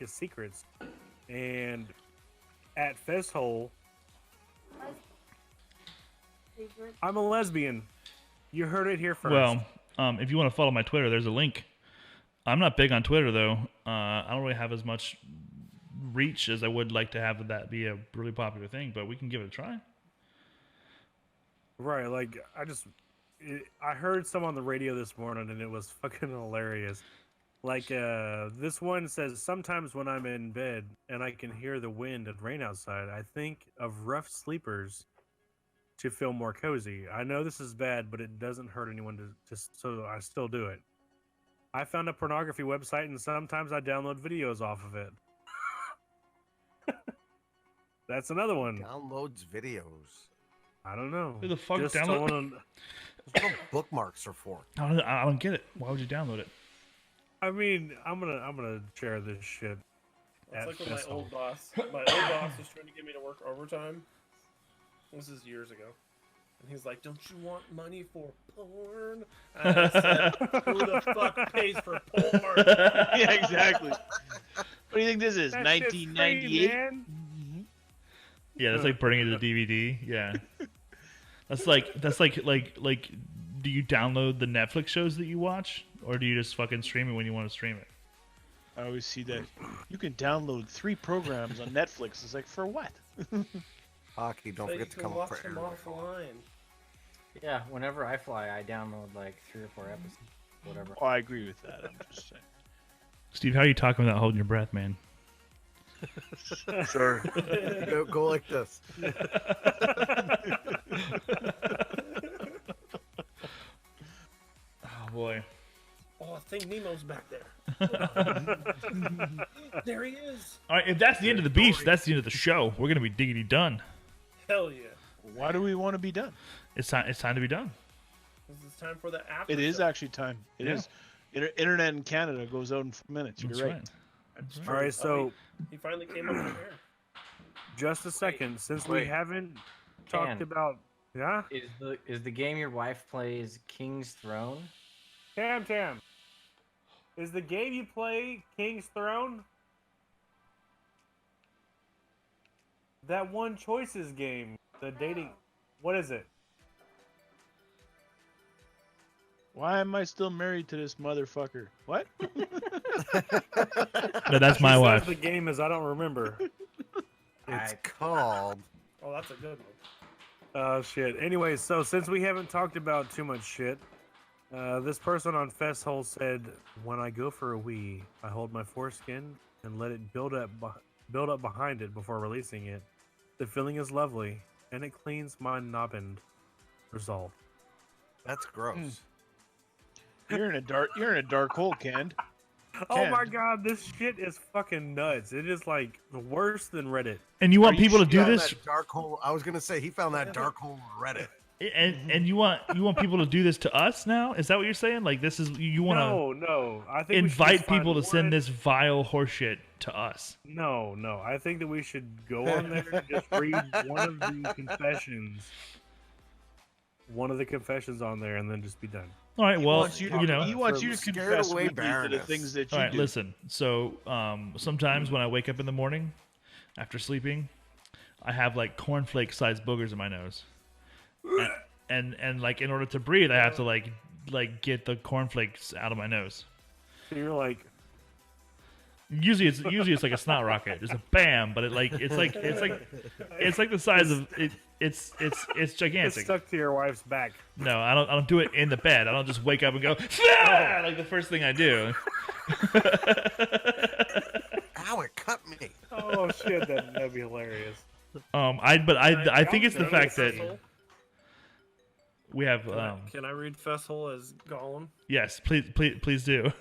secrets, and at festhole, I'm a lesbian. You heard it here first. Well, if you want to follow my Twitter, there's a link. I'm not big on Twitter, though. I don't really have as much reach as I would like to have that be a really popular thing, but we can give it a try. Right, like I heard some on the radio this morning and it was fucking hilarious. Like this one says, sometimes when I'm in bed and I can hear the wind and rain outside, I think of rough sleepers to feel more cozy. I know this is bad, but it doesn't hurt anyone so I still do it. I found a pornography website and sometimes I download videos off of it. That's another one. Downloads videos. I don't know. Who the fuck Just download- someone- That's what bookmarks are for. I don't get it. Why would you download it? I mean, I'm gonna share this shit. It's like when my Festhole. old boss was trying to get me to work overtime. This is years ago. And he's like, "Don't you want money for porn?" And I said, "Who the fuck pays for porn?" Yeah, exactly. What do you think this is? That shit's free, 1998? man. Yeah, that's like burning it to DVD. Yeah, that's like do you download the Netflix shows that you watch, or do you just fucking stream it when you want to stream it? I always see that you can download 3 programs on Netflix. It's like, for what? Hockey, don't So forget you to can come up watch for them air. offline. Yeah, whenever I fly, I download like 3 or 4 episodes, whatever. Oh, I agree with that. I'm just saying. Steve, how are you talking without holding your breath, man? Sure. Go like this. Oh boy. Oh, I think Nemo's back there. There he is. All right, if that's the end of the beach, that's the end of the show. We're gonna be diggity done. Hell yeah. Why do we want to be done? It's time. It's time to be done. This is time for the after. It is show. actually time. It Yeah. is. Internet in Canada goes out in 4 minutes. You're That's right. right. That's All true. right, Oh, so he finally came up from there. just a second, since we Wait. haven't talked Dan. about, yeah, Is the game your wife plays King's Throne? Tam, is the game you play King's Throne? That One Choices game, the dating, what is it? Why am I still married to this motherfucker? What? No, that's my She says wife. The game is I don't remember. It's called. Oh, that's a good one. Oh shit. Anyway, so since we haven't talked about too much shit, this person on Festhole said, "When I go for a wee, I hold my foreskin and let it build up behind it before releasing it. The feeling is lovely, and it cleans my knobbed resolve." That's gross. You're in a dark hole, Ken. Oh my Ken. god, this shit is fucking nuts. It is like worse than Reddit. And you want Are you people to do Found this? that dark hole. I was gonna say he found that dark hole on Reddit. And you want people to do this to us now? Is that what you're saying? Like this is you want to No. I think we should invite just find people to send one- this vile horseshit to us? No. I think that we should go on there and just read one of the confessions. One of the confessions on there, and then just be done. All right. Well, wants you to- he wants you to Scared confess away with me to the Baroness. things that you all right. do. Listen. So sometimes when I wake up in the morning after sleeping, I have like cornflake sized boogers in my nose, and like in order to breathe, I have to like get the cornflakes out of my nose. So you're like, Usually it's like a snot rocket, just a bam. But it's like the size of it. It's it's gigantic. stuck to your wife's back. No, I don't do it in the bed. I don't just wake up and go "Ah!" like the first thing I do. Ow! It cut me. Oh shit, that'd be hilarious. I think it's the Can I fact read that Fesshole? we have Can I read Fesshole as Gollum? yes, please do.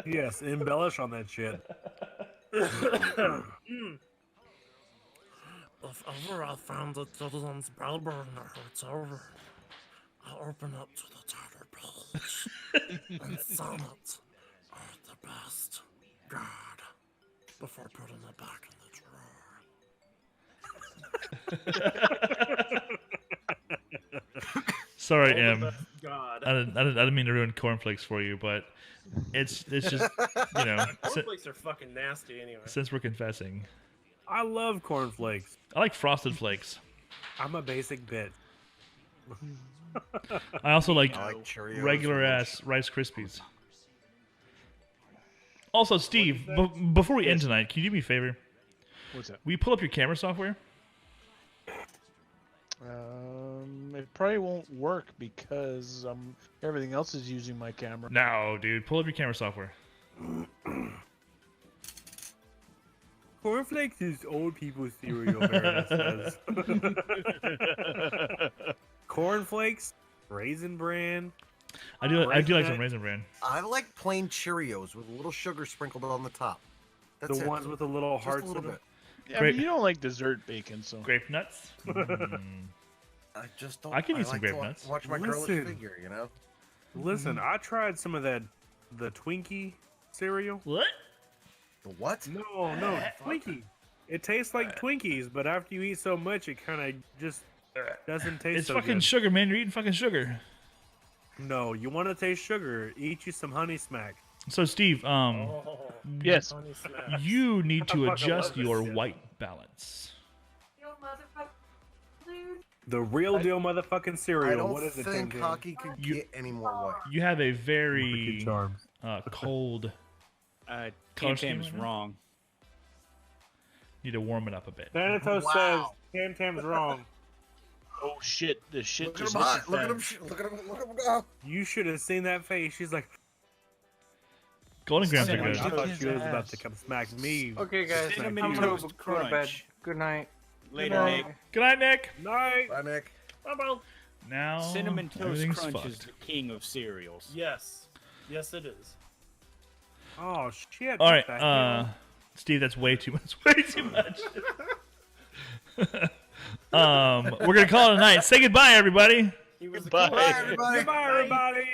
Yes, embellish on that shit. If ever I found a children's bell burner, it's over. I'll open up to the title page. And sonnets are the best. God. Before putting it back in the drawer. Sorry, All the Em. best. God. I didn't mean to ruin cornflakes for you, but it's just Cornflakes are fucking nasty anyway. since we're confessing, I love cornflakes. I like Frosted Flakes. I'm a basic bitch. I also like I like Cheerios. regular ass Rice Krispies. Also, Steve, before we end tonight, can you do me a favor? What's that? Will you pull up your camera software? It probably won't work because everything else is using my camera. No, dude. Pull up your camera software. Cornflakes is old people's cereal, Baroness says. Cornflakes, Raisin Bran. I do like Raisin- some Raisin Bran. I like plain Cheerios with a little sugar sprinkled on the top. That's The it. ones with the little Just hearts a little in bit. them. Yeah, Great. but you don't like dessert bacon, so Grape nuts. I just don't. I can eat some like grape to nuts. Watch my girlish Listen. figure, you know. Listen, I tried some of the Twinkie cereal. What? The what? No, Twinkie. It tastes like Twinkies, but after you eat so much, it kind of just doesn't taste It's so fucking good. sugar, man. You're eating fucking sugar. No, you want to taste sugar? Eat you some Honey Smack. So, Steve, Oh, yes. Honey Smacks. you need I to fucking adjust love this your shit. white balance. The real deal motherfucking I cereal. don't What is it, think Tim? hockey could get any more white. You have a Wicked very Charms. cold. Tam Color Tam's scheme right now? wrong. Need to warm it up a bit. Thanatos Wow. says Tam Tam's wrong. Oh shit! The shit Look at just him hit hot. the Look at fan. him. Look at him. Look at him go. You should have seen that face. She's like, Golden grams are Cinnamon good. I thought his she was about ass. to come smack me. Okay, guys, Cinnamon I'm gonna Toast go to bed. Crunch. Good night. Later, Nick. Good night, Nick. Night. Bye, Nick. Bye-bye. Now Cinnamon Toast everything's Crunch fucked. is the king of cereals. Yes. Yes, it is. Oh shit. All right, what the hell? Steve, that's way too much. Way too much. We're gonna call it a night. Say goodbye, everybody. He was Bye. a Bye, everybody. Goodbye, everybody.